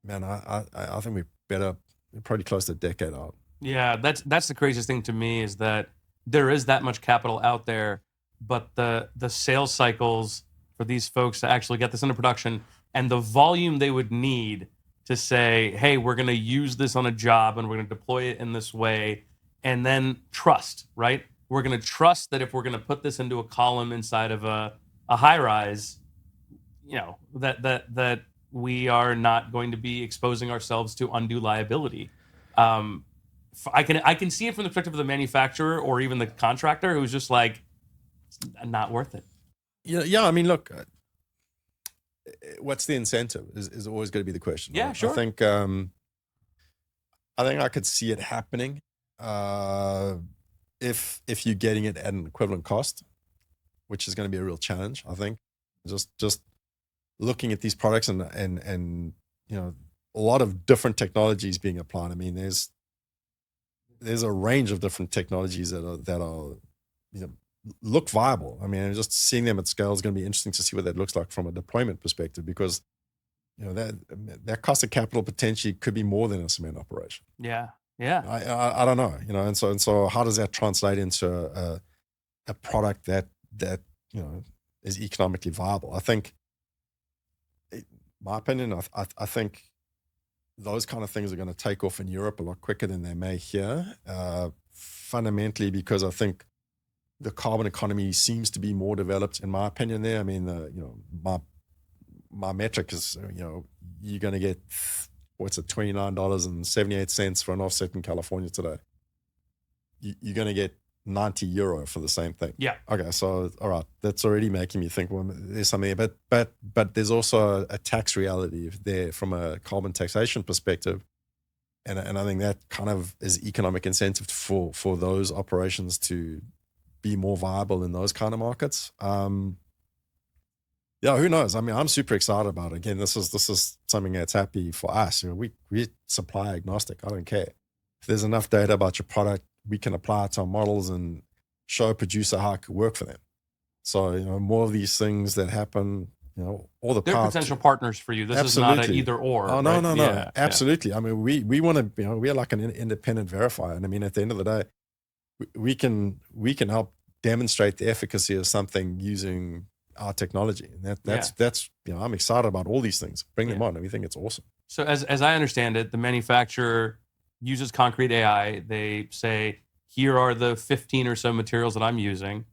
Man, I think we're probably close to a decade out. Yeah, that's the craziest thing to me, is that there is that much capital out there, but the sales cycles for these folks to actually get this into production and the volume they would need to say, hey, we're going to use this on a job and we're going to deploy it in this way, and then trust, right? We're going to trust that if we're going to put this into a column inside of a high rise, that we are not going to be exposing ourselves to undue liability. I can see it from the perspective of the manufacturer or even the contractor who's just like, it's not worth it. Yeah. I mean, look, what's the incentive is always going to be the question. Yeah, right? sure. I think I could see it happening if you're getting it at an equivalent cost, which is going to be a real challenge. I think just looking at these products and a lot of different technologies being applied. I mean, there's a range of different technologies that are look viable. I mean, just seeing them at scale is going to be interesting to see what that looks like from a deployment perspective, because that cost of capital potentially could be more than a cement operation. Yeah. I don't know. And so how does that translate into a product that is economically viable? I think, my opinion, I think those kind of things are going to take off in Europe a lot quicker than they may here, fundamentally because I think the carbon economy seems to be more developed, in my opinion there. I mean, my metric is, you're going to get, $29.78 for an offset in California today. You're going to get €90 for the same thing. Yeah. Okay. So, all right. That's already making me think, well, there's something there, but there's also a tax reality there from a carbon taxation perspective. And I think that kind of is economic incentive for those operations to be more viable in those kind of markets. Yeah, who knows? I mean, I'm super excited about it. Again, this is something that's happy for us. We supply agnostic. I don't care. If there's enough data about your product, we can apply it to our models and show a producer how it could work for them. So, more of these things that happen, all the They're power. potential partners for you. This is not an Absolutely. either or. Oh, no, right? no, Yeah, no. yeah. Absolutely. I mean, we want to, we're like an independent verifier. And I mean, at the end of the day, we can help demonstrate the efficacy of something using our technology. And that's I'm excited about all these things. Bring them on. And we think it's awesome. So as I understand it, the manufacturer uses concrete AI. They say, here are the 15 or so materials that I'm using.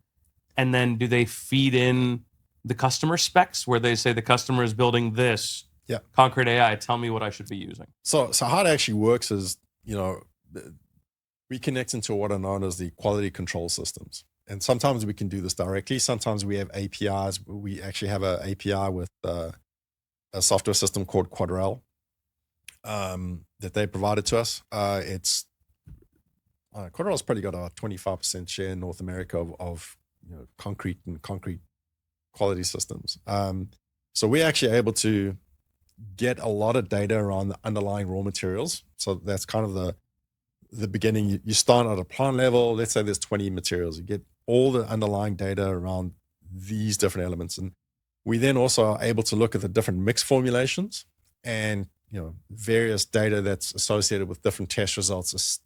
And then do they feed in the customer specs where they say the customer is building this concrete AI, tell me what I should be using? So how it actually works is, we connect into what are known as the quality control systems. And sometimes we can do this directly. Sometimes we have APIs. We actually have an API with a software system called Quadrel that they provided to us. Quadrel's probably got a 25% share in North America of concrete and concrete quality systems. So we're actually able to get a lot of data around the underlying raw materials. So that's kind of the beginning. You start at a plant level. Let's say there's 20 materials. You get all the underlying data around these different elements. And we then also are able to look at the different mix formulations and, various data that's associated with different test results,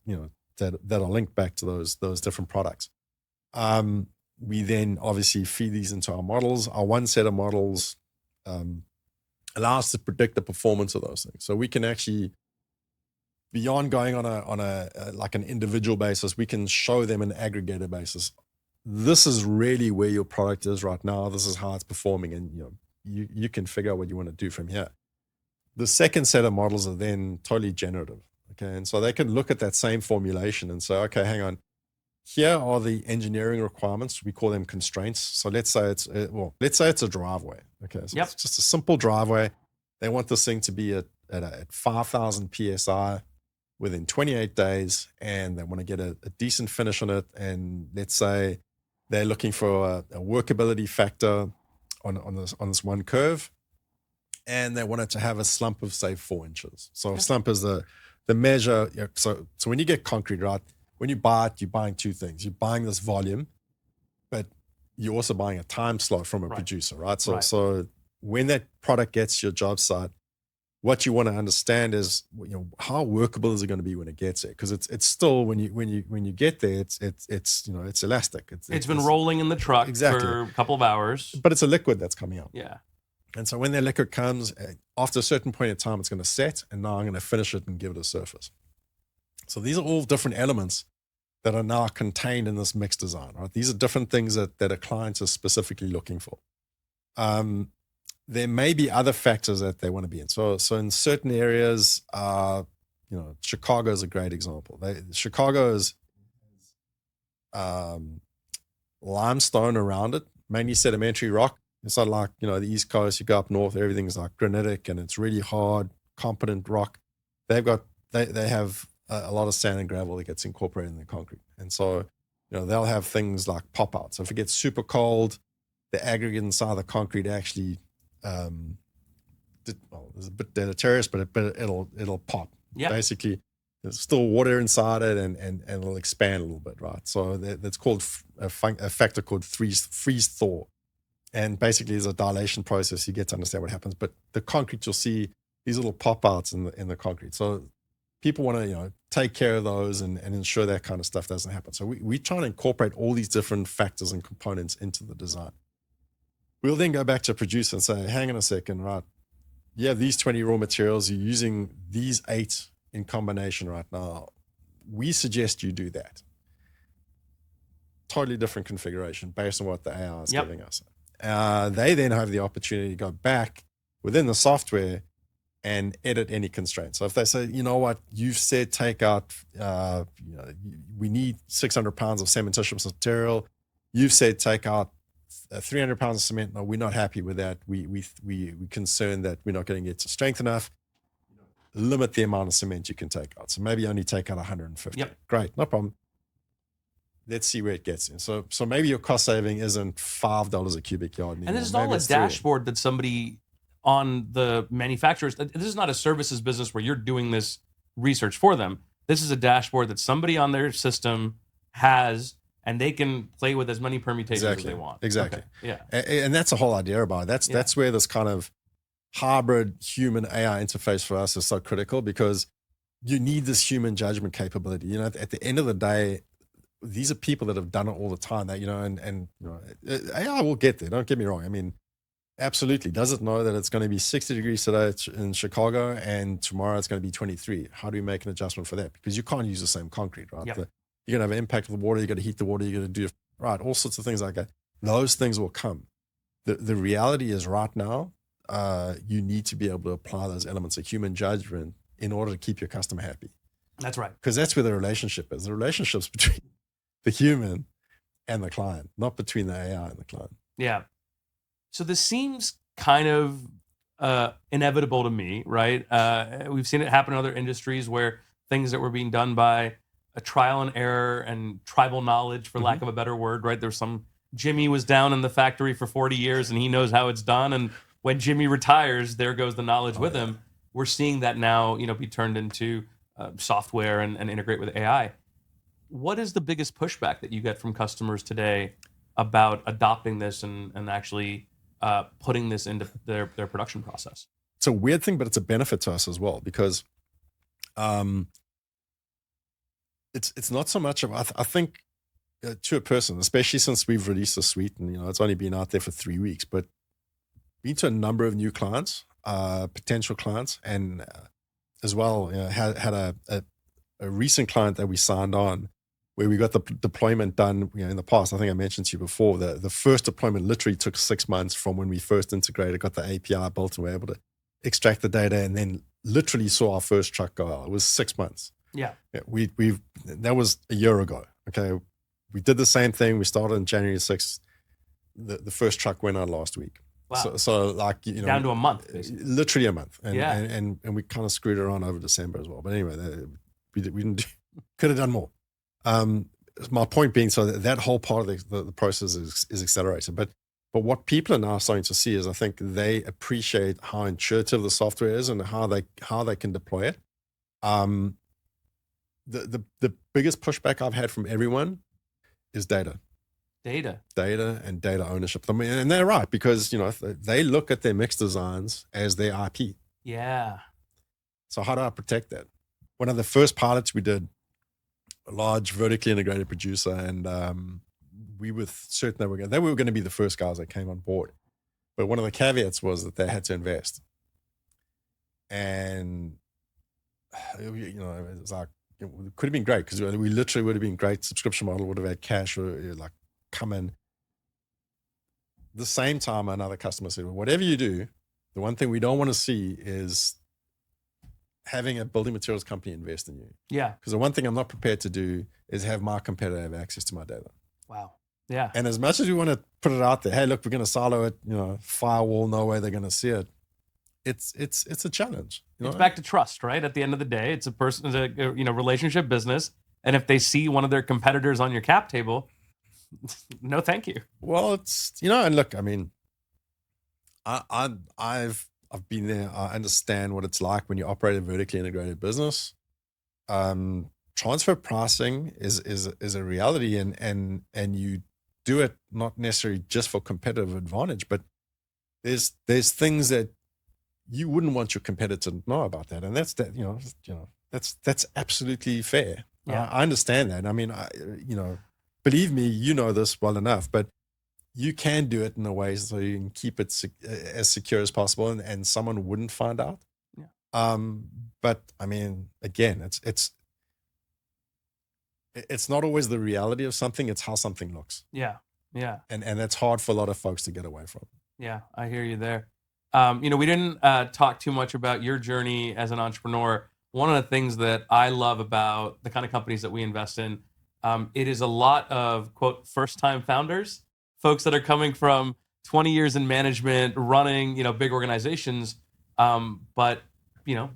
that are linked back to those different products. We then obviously feed these into our models. Our one set of models allow us to predict the performance of those things. So we can actually, beyond going on a like an individual basis, we can show them an aggregated basis. This is really where your product is right now. This is how it's performing, and you can figure out what you want to do from here. The second set of models are then totally generative. Okay, and so they can look at that same formulation and say, okay, hang on. Here are the engineering requirements. We call them constraints. So let's say it's a driveway. Okay, so it's just a simple driveway. They want this thing to be at 5,000 psi within 28 days, and they want to get a decent finish on it. And let's say they're looking for a workability factor on this one curve, and they want it to have a slump of say 4 inches. So slump is the measure. So when you get concrete, right? When you buy it, you're buying two things. You're buying this volume, but you're also buying a time slot from a producer, right? So when that product gets to your job site, what you want to understand is, how workable is it going to be when it gets there? Because it's still when you get there, it's elastic. It's been rolling in the truck for a couple of hours, but it's a liquid that's coming out. Yeah. And so when that liquid comes, after a certain point in time, it's going to set, and now I'm going to finish it and give it a surface. So these are all different elements that are now contained in this mix design, right? These are different things that a client is specifically looking for. There may be other factors that they want to be in. So in certain areas, Chicago is a great example. Chicago is limestone around it, mainly sedimentary rock. It's not like, the East Coast, you go up north, everything's like granitic and it's really hard, competent rock. They have a lot of sand and gravel that gets incorporated in the concrete. And so, they'll have things like pop out. So if it gets super cold, the aggregate inside the concrete actually, it's a bit deleterious, but it'll pop. Yeah. Basically, there's still water inside it and it'll expand a little bit, right? So that's called a factor called freeze thaw. And basically, it's a dilation process. You get to understand what happens. But the concrete, you'll see these little pop outs in the concrete. So people want to, take care of those and ensure that kind of stuff doesn't happen. So we try to incorporate all these different factors and components into the design. We'll then go back to a producer and say, hang on a second, right? You have these 20 raw materials. You're using these 8 in combination right now. We suggest you do that. Totally different configuration based on what the AI is giving us. They then have the opportunity to go back within the software and edit any constraints. So if they say, you know what, you've said take out, we need 600 pounds of cementitious material. You've said take out 300 pounds of cement. No, we're not happy with that. We're concerned that we're not going to get to strength enough. Limit the amount of cement you can take out. So maybe only take out 150. Yep. Great, no problem. let's see where it gets in. So maybe your cost saving isn't $5 a cubic yard anymore. And this is maybe all a it's 3. dashboard that somebody on the manufacturers, this is not a services business where you're doing this research for them. This is a dashboard that somebody on their system has, and they can play with as many permutations as they want. Exactly. Okay. Yeah. And that's the whole idea about it. That's where this kind of hybrid human AI interface for us is so critical, because you need this human judgment capability. You know, at the end of the day, these are people that have done it all the time. That, you know, and you know, AI will get there. Don't get me wrong. I mean, absolutely. Does it know that it's going to be 60 degrees today in Chicago and tomorrow it's going to be 23? How do we make an adjustment for that? Because you can't use the same concrete, right? Yep. You're going to have an impact of the water. You got to heat the water. You got to do, right, all sorts of things like that. Those things will come. The reality is right now, you need to be able to apply those elements of human judgment in order to keep your customer happy. That's right. Because that's where the relationship is. The relationship's between the human and the client, not between the AI and the client. Yeah. So this seems kind of inevitable to me, right? We've seen it happen in other industries where things that were being done by a trial and error and tribal knowledge, for lack of a better word, right? There's some Jimmy was down in the factory for 40 years and he knows how it's done. And when Jimmy retires, there goes the knowledge with him. We're seeing that now, you know, be turned into software and integrate with AI. What is the biggest pushback that you get from customers today about adopting this and actually putting this into their production process? It's a weird thing, but it's a benefit to us as well, because it's not so much of, I think to a person, especially since we've released the suite and, you know, it's only been out there for 3 weeks, but been to a number of new clients, potential clients, and as well, you know, had a recent client that we signed on where we got the deployment done, you know, in the past. I think I mentioned to you before, the first deployment literally took 6 months from when we first integrated, got the API built, and we were able to extract the data, and then literally saw our first truck go out. It was 6 months. Yeah. That was a year ago. Okay. We did the same thing. We started on January 6th. The first truck went out last week. Wow. So like, you know, down to a month, basically. Literally a month. And, yeah. and we kind of screwed around over December as well. But anyway, we didn't could have done more. My point being, so that whole part of the process is accelerated. But what people are now starting to see is, I think they appreciate how intuitive the software is and how they can deploy it. The biggest pushback I've had from everyone is data and data ownership. I mean, and they're right, because, you know, they look at their mix designs as their IP. Yeah. So how do I protect that? One of the first pilots we did, a large vertically integrated producer, and we were certain they were going to be the first guys that came on board. But one of the caveats was that they had to invest. And, you know, it was like, it could have been great, because we literally would have been great. Subscription model would have had cash or like come in. The same time, another customer said, well, whatever you do, the one thing we don't want to see is having a building materials company invest in you. Yeah. Because the one thing I'm not prepared to do is have my competitor have access to my data. Wow. Yeah. And as much as we want to put it out there, hey, look, we're going to silo it, you know, firewall, no way they're going to see it. It's a challenge. You know? It's back to trust, right? At the end of the day, it's a relationship business. And if they see one of their competitors on your cap table, no, thank you. Well, it's, you know, and look, I mean, I've been there. I understand what it's like when you operate a vertically integrated business. Transfer pricing is a reality, and you do it not necessarily just for competitive advantage, but there's things that you wouldn't want your competitor to know about that, and that's absolutely fair. Yeah. I understand that. I mean, believe me, you know this well enough, but you can do it in a way so you can keep it as secure as possible, and someone wouldn't find out. Yeah. But I mean, again, it's not always the reality of something; it's how something looks. Yeah. Yeah. And that's hard for a lot of folks to get away from. Yeah, I hear you there. We didn't talk too much about your journey as an entrepreneur. One of the things that I love about the kind of companies that we invest in, it is a lot of, quote, first-time founders, folks that are coming from 20 years in management, running, big organizations, but,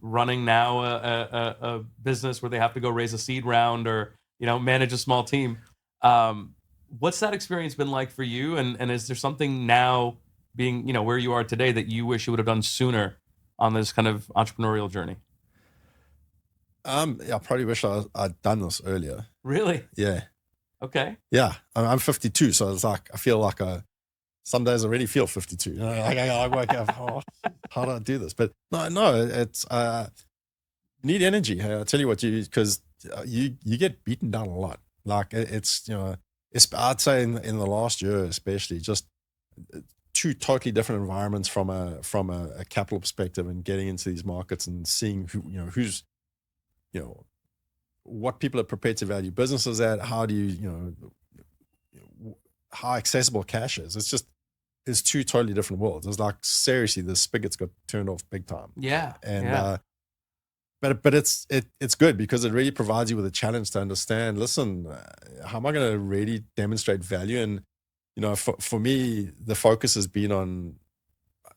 running now a business where they have to go raise a seed round or, manage a small team. What's that experience been like for you? And is there something now being, where you are today that you wish you would have done sooner on this kind of entrepreneurial journey? I probably wish I'd done this earlier. Really? Yeah. Okay. Yeah. I'm 52. So it's like, I feel like some days I already feel 52. Like I wake up, how do I do this? But no, it's, need energy. Hey, I tell you what, because you get beaten down a lot. Like it's, I'd say in the last year, especially, just two totally different environments from a capital perspective, and getting into these markets and seeing who's, what people are prepared to value businesses at. How do how accessible cash is. It's two totally different worlds. It's like, seriously, the spigots got turned off big time. Yeah. And, but it's good because it really provides you with a challenge to understand, listen, how am I going to really demonstrate value? And, for me, the focus has been on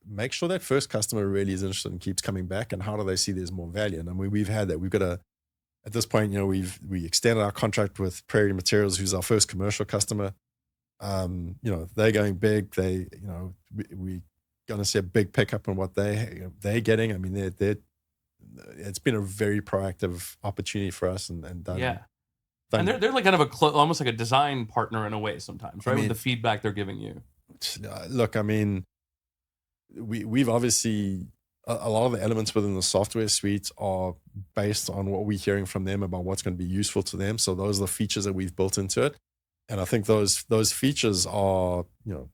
make sure that first customer really is interested and keeps coming back, and how do they see there's more value? And I mean, we've had that. We've got at this point, we extended our contract with Prairie Materials, who's our first commercial customer. They're going big. We're going to see a big pickup in what they're getting. I mean, it's been a very proactive opportunity for us, and done. Yeah. And they're like kind of almost like a design partner in a way sometimes, right? With the feedback they're giving you. Look, I mean, we've obviously, a lot of the elements within the software suite are based on what we're hearing from them about what's going to be useful to them. So those are the features that we've built into it. And I think those features are, I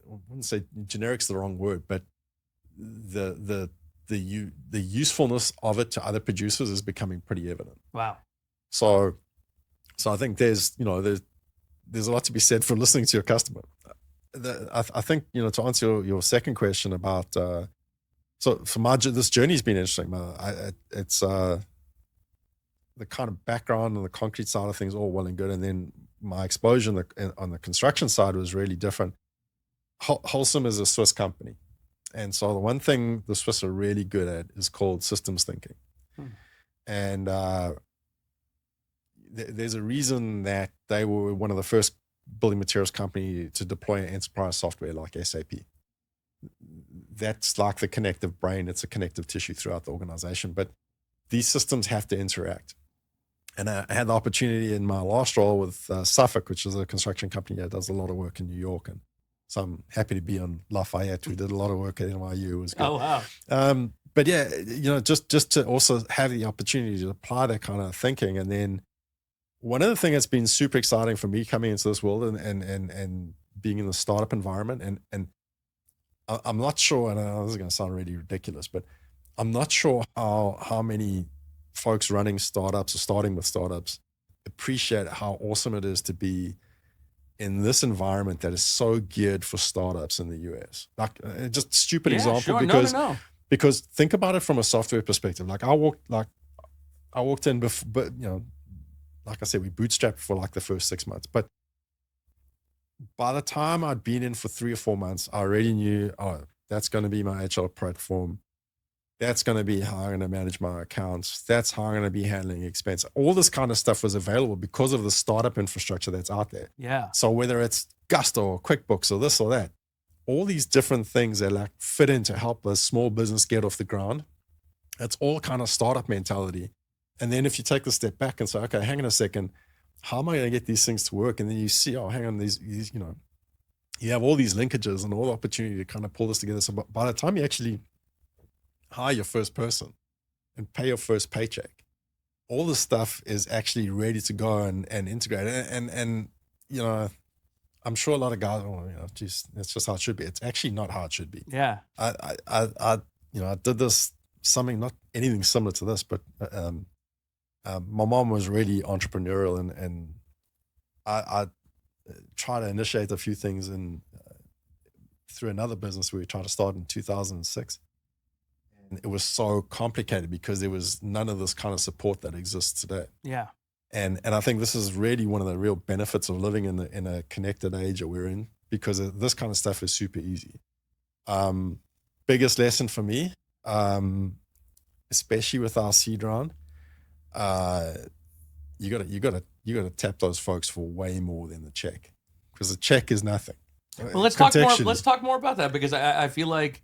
wouldn't say generic's the wrong word, but the usefulness of it to other producers is becoming pretty evident. Wow. So I think there's a lot to be said for listening to your customer. I think, to answer your second question about, so for this journey's been interesting. It's the kind of background and the concrete side of things, all well and good. And then my exposure on the construction side was really different. Holcim is a Swiss company. And so the one thing the Swiss are really good at is called systems thinking. And there's a reason that they were one of the first building materials company to deploy enterprise software like SAP. That's like the connective brain. It's a connective tissue throughout the organization. But these systems have to interact. And I had the opportunity in my last role with Suffolk, which is a construction company that does a lot of work in New York. And so I'm happy to be on Lafayette. We did a lot of work at NYU. It was good. Oh, wow. But yeah, just to also have the opportunity to apply that kind of thinking. And then one of the things that's been super exciting for me coming into this world and being in the startup environment, and I'm not sure, and this is going to sound really ridiculous, but I'm not sure how many folks running startups or starting with startups appreciate how awesome it is to be in this environment that is so geared for startups in the US. Like, just stupid example, sure. because think about it from a software perspective. Like I walked in before, but like I said, we bootstrapped for like the first 6 months. But by the time I'd been in for 3 or 4 months, I already knew, that's going to be my HR platform. That's going to be how I'm going to manage my accounts. That's how I'm going to be handling expense. All this kind of stuff was available because of the startup infrastructure that's out there. Yeah. So whether it's Gusto or QuickBooks or this or that, all these different things that like fit in to help a small business get off the ground, it's all kind of startup mentality. And then if you take the step back and say, okay, hang on a second, how am I going to get these things to work? And then you see, hang on, these you have all these linkages and all the opportunity to kind of pull this together. So by the time you actually hire your first person and pay your first paycheck, all this stuff is actually ready to go and integrate. And I'm sure a lot of guys, geez, that's just how it should be. It's actually not how it should be. Yeah. I did this, not anything similar to this, but my mom was really entrepreneurial, and I tried to initiate a few things through another business we tried to start in 2006. And it was so complicated because there was none of this kind of support that exists today. Yeah. And I think this is really one of the real benefits of living in a connected age that we're in, because this kind of stuff is super easy. Biggest lesson for me, especially with our seed round, you got to you got to tap those folks for way more than the check, because the check is nothing. Well, let's talk more. Let's talk more about that, because I feel like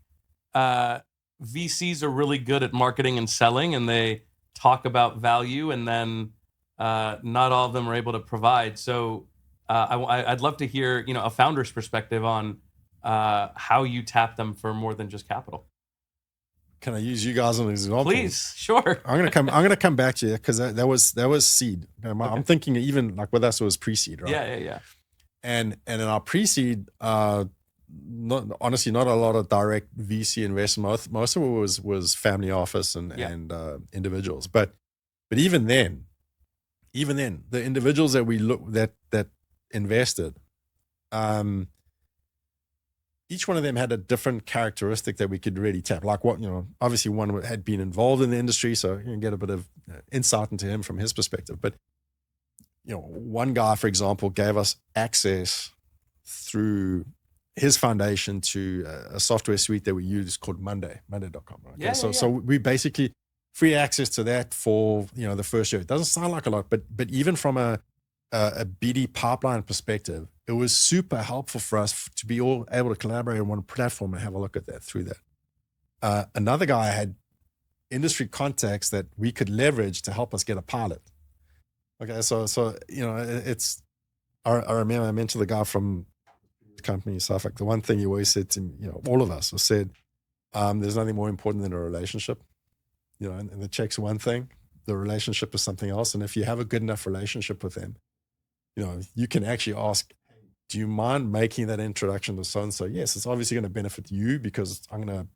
VCs are really good at marketing and selling, and they talk about value, and then not all of them are able to provide. So I'd love to hear, a founder's perspective on how you tap them for more than just capital. Can I use you guys as an example? Please, sure. I'm gonna come back to you, because that was seed. I'm thinking even like with us it was pre-seed, right? Yeah. And in our pre-seed, honestly, not a lot of direct VC investment. Most of it was family office and individuals. But even then, the individuals that that invested, each one of them had a different characteristic that we could really tap. Like obviously one had been involved in the industry, so you can get a bit of insight into him from his perspective. But one guy, for example, gave us access through his foundation to a software suite that we use called monday.com. Right? So we basically free access to that for the first year. It doesn't sound like a lot, but even from a BD pipeline perspective, it was super helpful for us to be all able to collaborate on one platform and have a look at that through that. Another guy had industry contacts that we could leverage to help us get a pilot. Okay, so it's. I remember I mentioned the guy from the company stuff. Like the one thing he always said to me, all of us said, "There's nothing more important than a relationship." And the check's one thing, the relationship is something else. And if you have a good enough relationship with them, you can actually ask, "Do you mind making that introduction to so and so?" Yes, it's obviously going to benefit you, because I'm going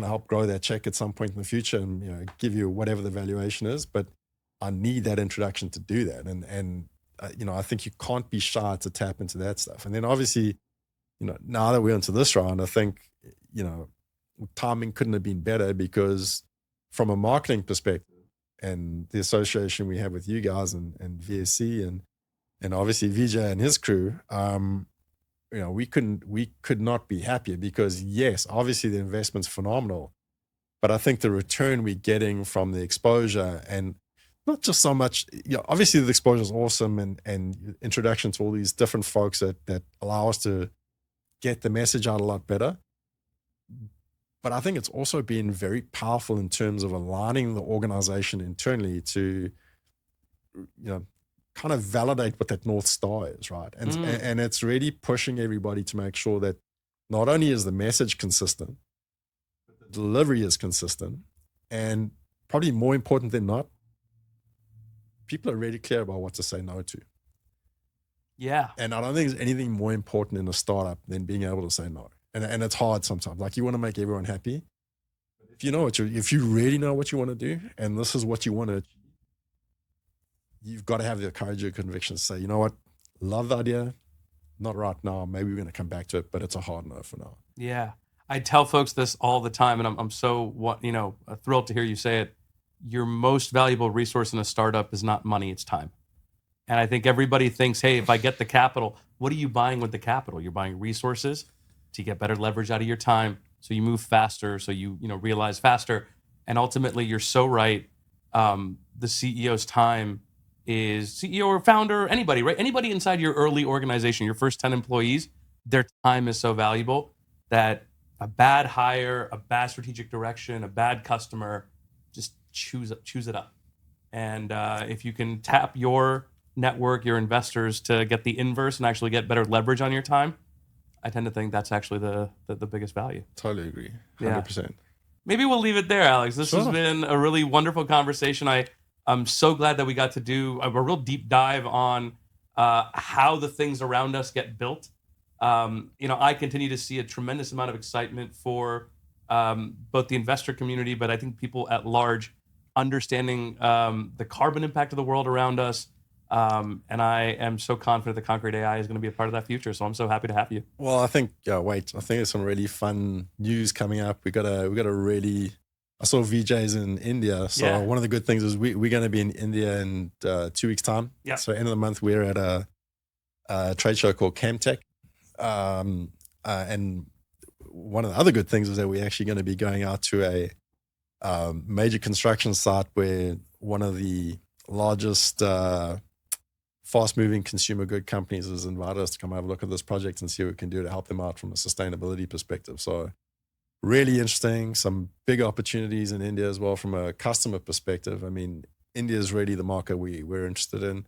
to help grow that check at some point in the future, and give you whatever the valuation is, but I need that introduction to do that. And I think you can't be shy to tap into that stuff. And then obviously, now that we're into this round, I think, timing couldn't have been better, because from a marketing perspective and the association we have with you guys and VSC and obviously Vijay and his crew, we could not be happier, because yes, obviously the investment's phenomenal, but I think the return we're getting from the exposure, and not just so much, obviously the exposure is awesome, and introduction to all these different folks that allow us to get the message out a lot better. But I think it's also been very powerful in terms of aligning the organization internally to, kind of validate what that North Star is, right? And it's really pushing everybody to make sure that not only is the message consistent, but the delivery is consistent, and probably more important than not, people are really clear about what to say no to. Yeah. And I don't think there's anything more important in a startup than being able to say no. And it's hard sometimes. Like, you want to make everyone happy. If you really know what you want to do, and this is what you want to achieve, you've got to have the courage or conviction to say, you know what, love the idea, not right now, maybe we're going to come back to it, but it's a hard no for now. Yeah. I tell folks this all the time, and I'm so thrilled to hear you say it. Your most valuable resource in a startup is not money, it's time. And I think everybody thinks, hey, if I get the capital, what are you buying with the capital? You're buying resources to get better leverage out of your time, so you move faster, so you realize faster. And ultimately, you're so right. The CEO's time is, CEO or founder, anybody, right? Anybody inside your early organization, your first 10 employees, their time is so valuable that a bad hire, a bad strategic direction, a bad customer, just choose it up. And if you can tap your network, your investors, to get the inverse and actually get better leverage on your time, I tend to think that's actually the biggest value. Totally agree. 100%. Yeah. Maybe we'll leave it there, Alex. This has been a really wonderful conversation. I'm so glad that we got to do a real deep dive on how the things around us get built. I continue to see a tremendous amount of excitement for both the investor community, but I think people at large understanding the carbon impact of the world around us. And I am so confident that Concrete AI is going to be a part of that future. So I'm so happy to have you. Well, I think there's some really fun news coming up. We got to really. I saw Vijay's in India. So one of the good things is we're going to be in India in 2 weeks' time. Yeah. So end of the month, we're at a trade show called Camtech. And one of the other good things is that we're actually going to be going out to a major construction site where one of the largest fast-moving consumer good companies has invited us to come have a look at this project and see what we can do to help them out from a sustainability perspective. So really interesting, some big opportunities in India as well from a customer perspective. I mean, India is really the market we're interested in.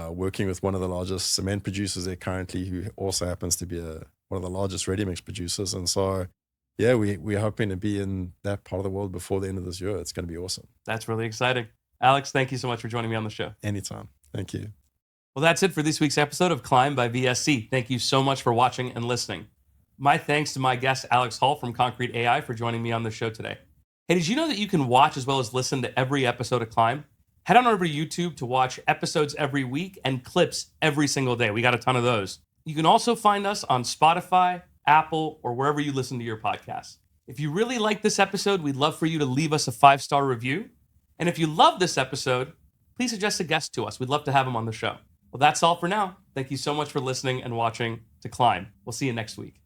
Working with one of the largest cement producers there currently, who also happens to be one of the largest ready-mix producers. And so, yeah, we're hoping to be in that part of the world before the end of this year. It's going to be awesome. That's really exciting. Alex, thank you so much for joining me on the show. Anytime. Thank you. Well, that's it for this week's episode of Climb by VSC. Thank you so much for watching and listening. My thanks to my guest, Alex Hull from Concrete AI, for joining me on the show today. Hey, did you know that you can watch as well as listen to every episode of Climb? Head on over to YouTube to watch episodes every week and clips every single day. We got a ton of those. You can also find us on Spotify, Apple, or wherever you listen to your podcasts. If you really like this episode, we'd love for you to leave us a 5-star review. And if you love this episode, please suggest a guest to us. We'd love to have him on the show. Well, that's all for now. Thank you so much for listening and watching to Climb. We'll see you next week.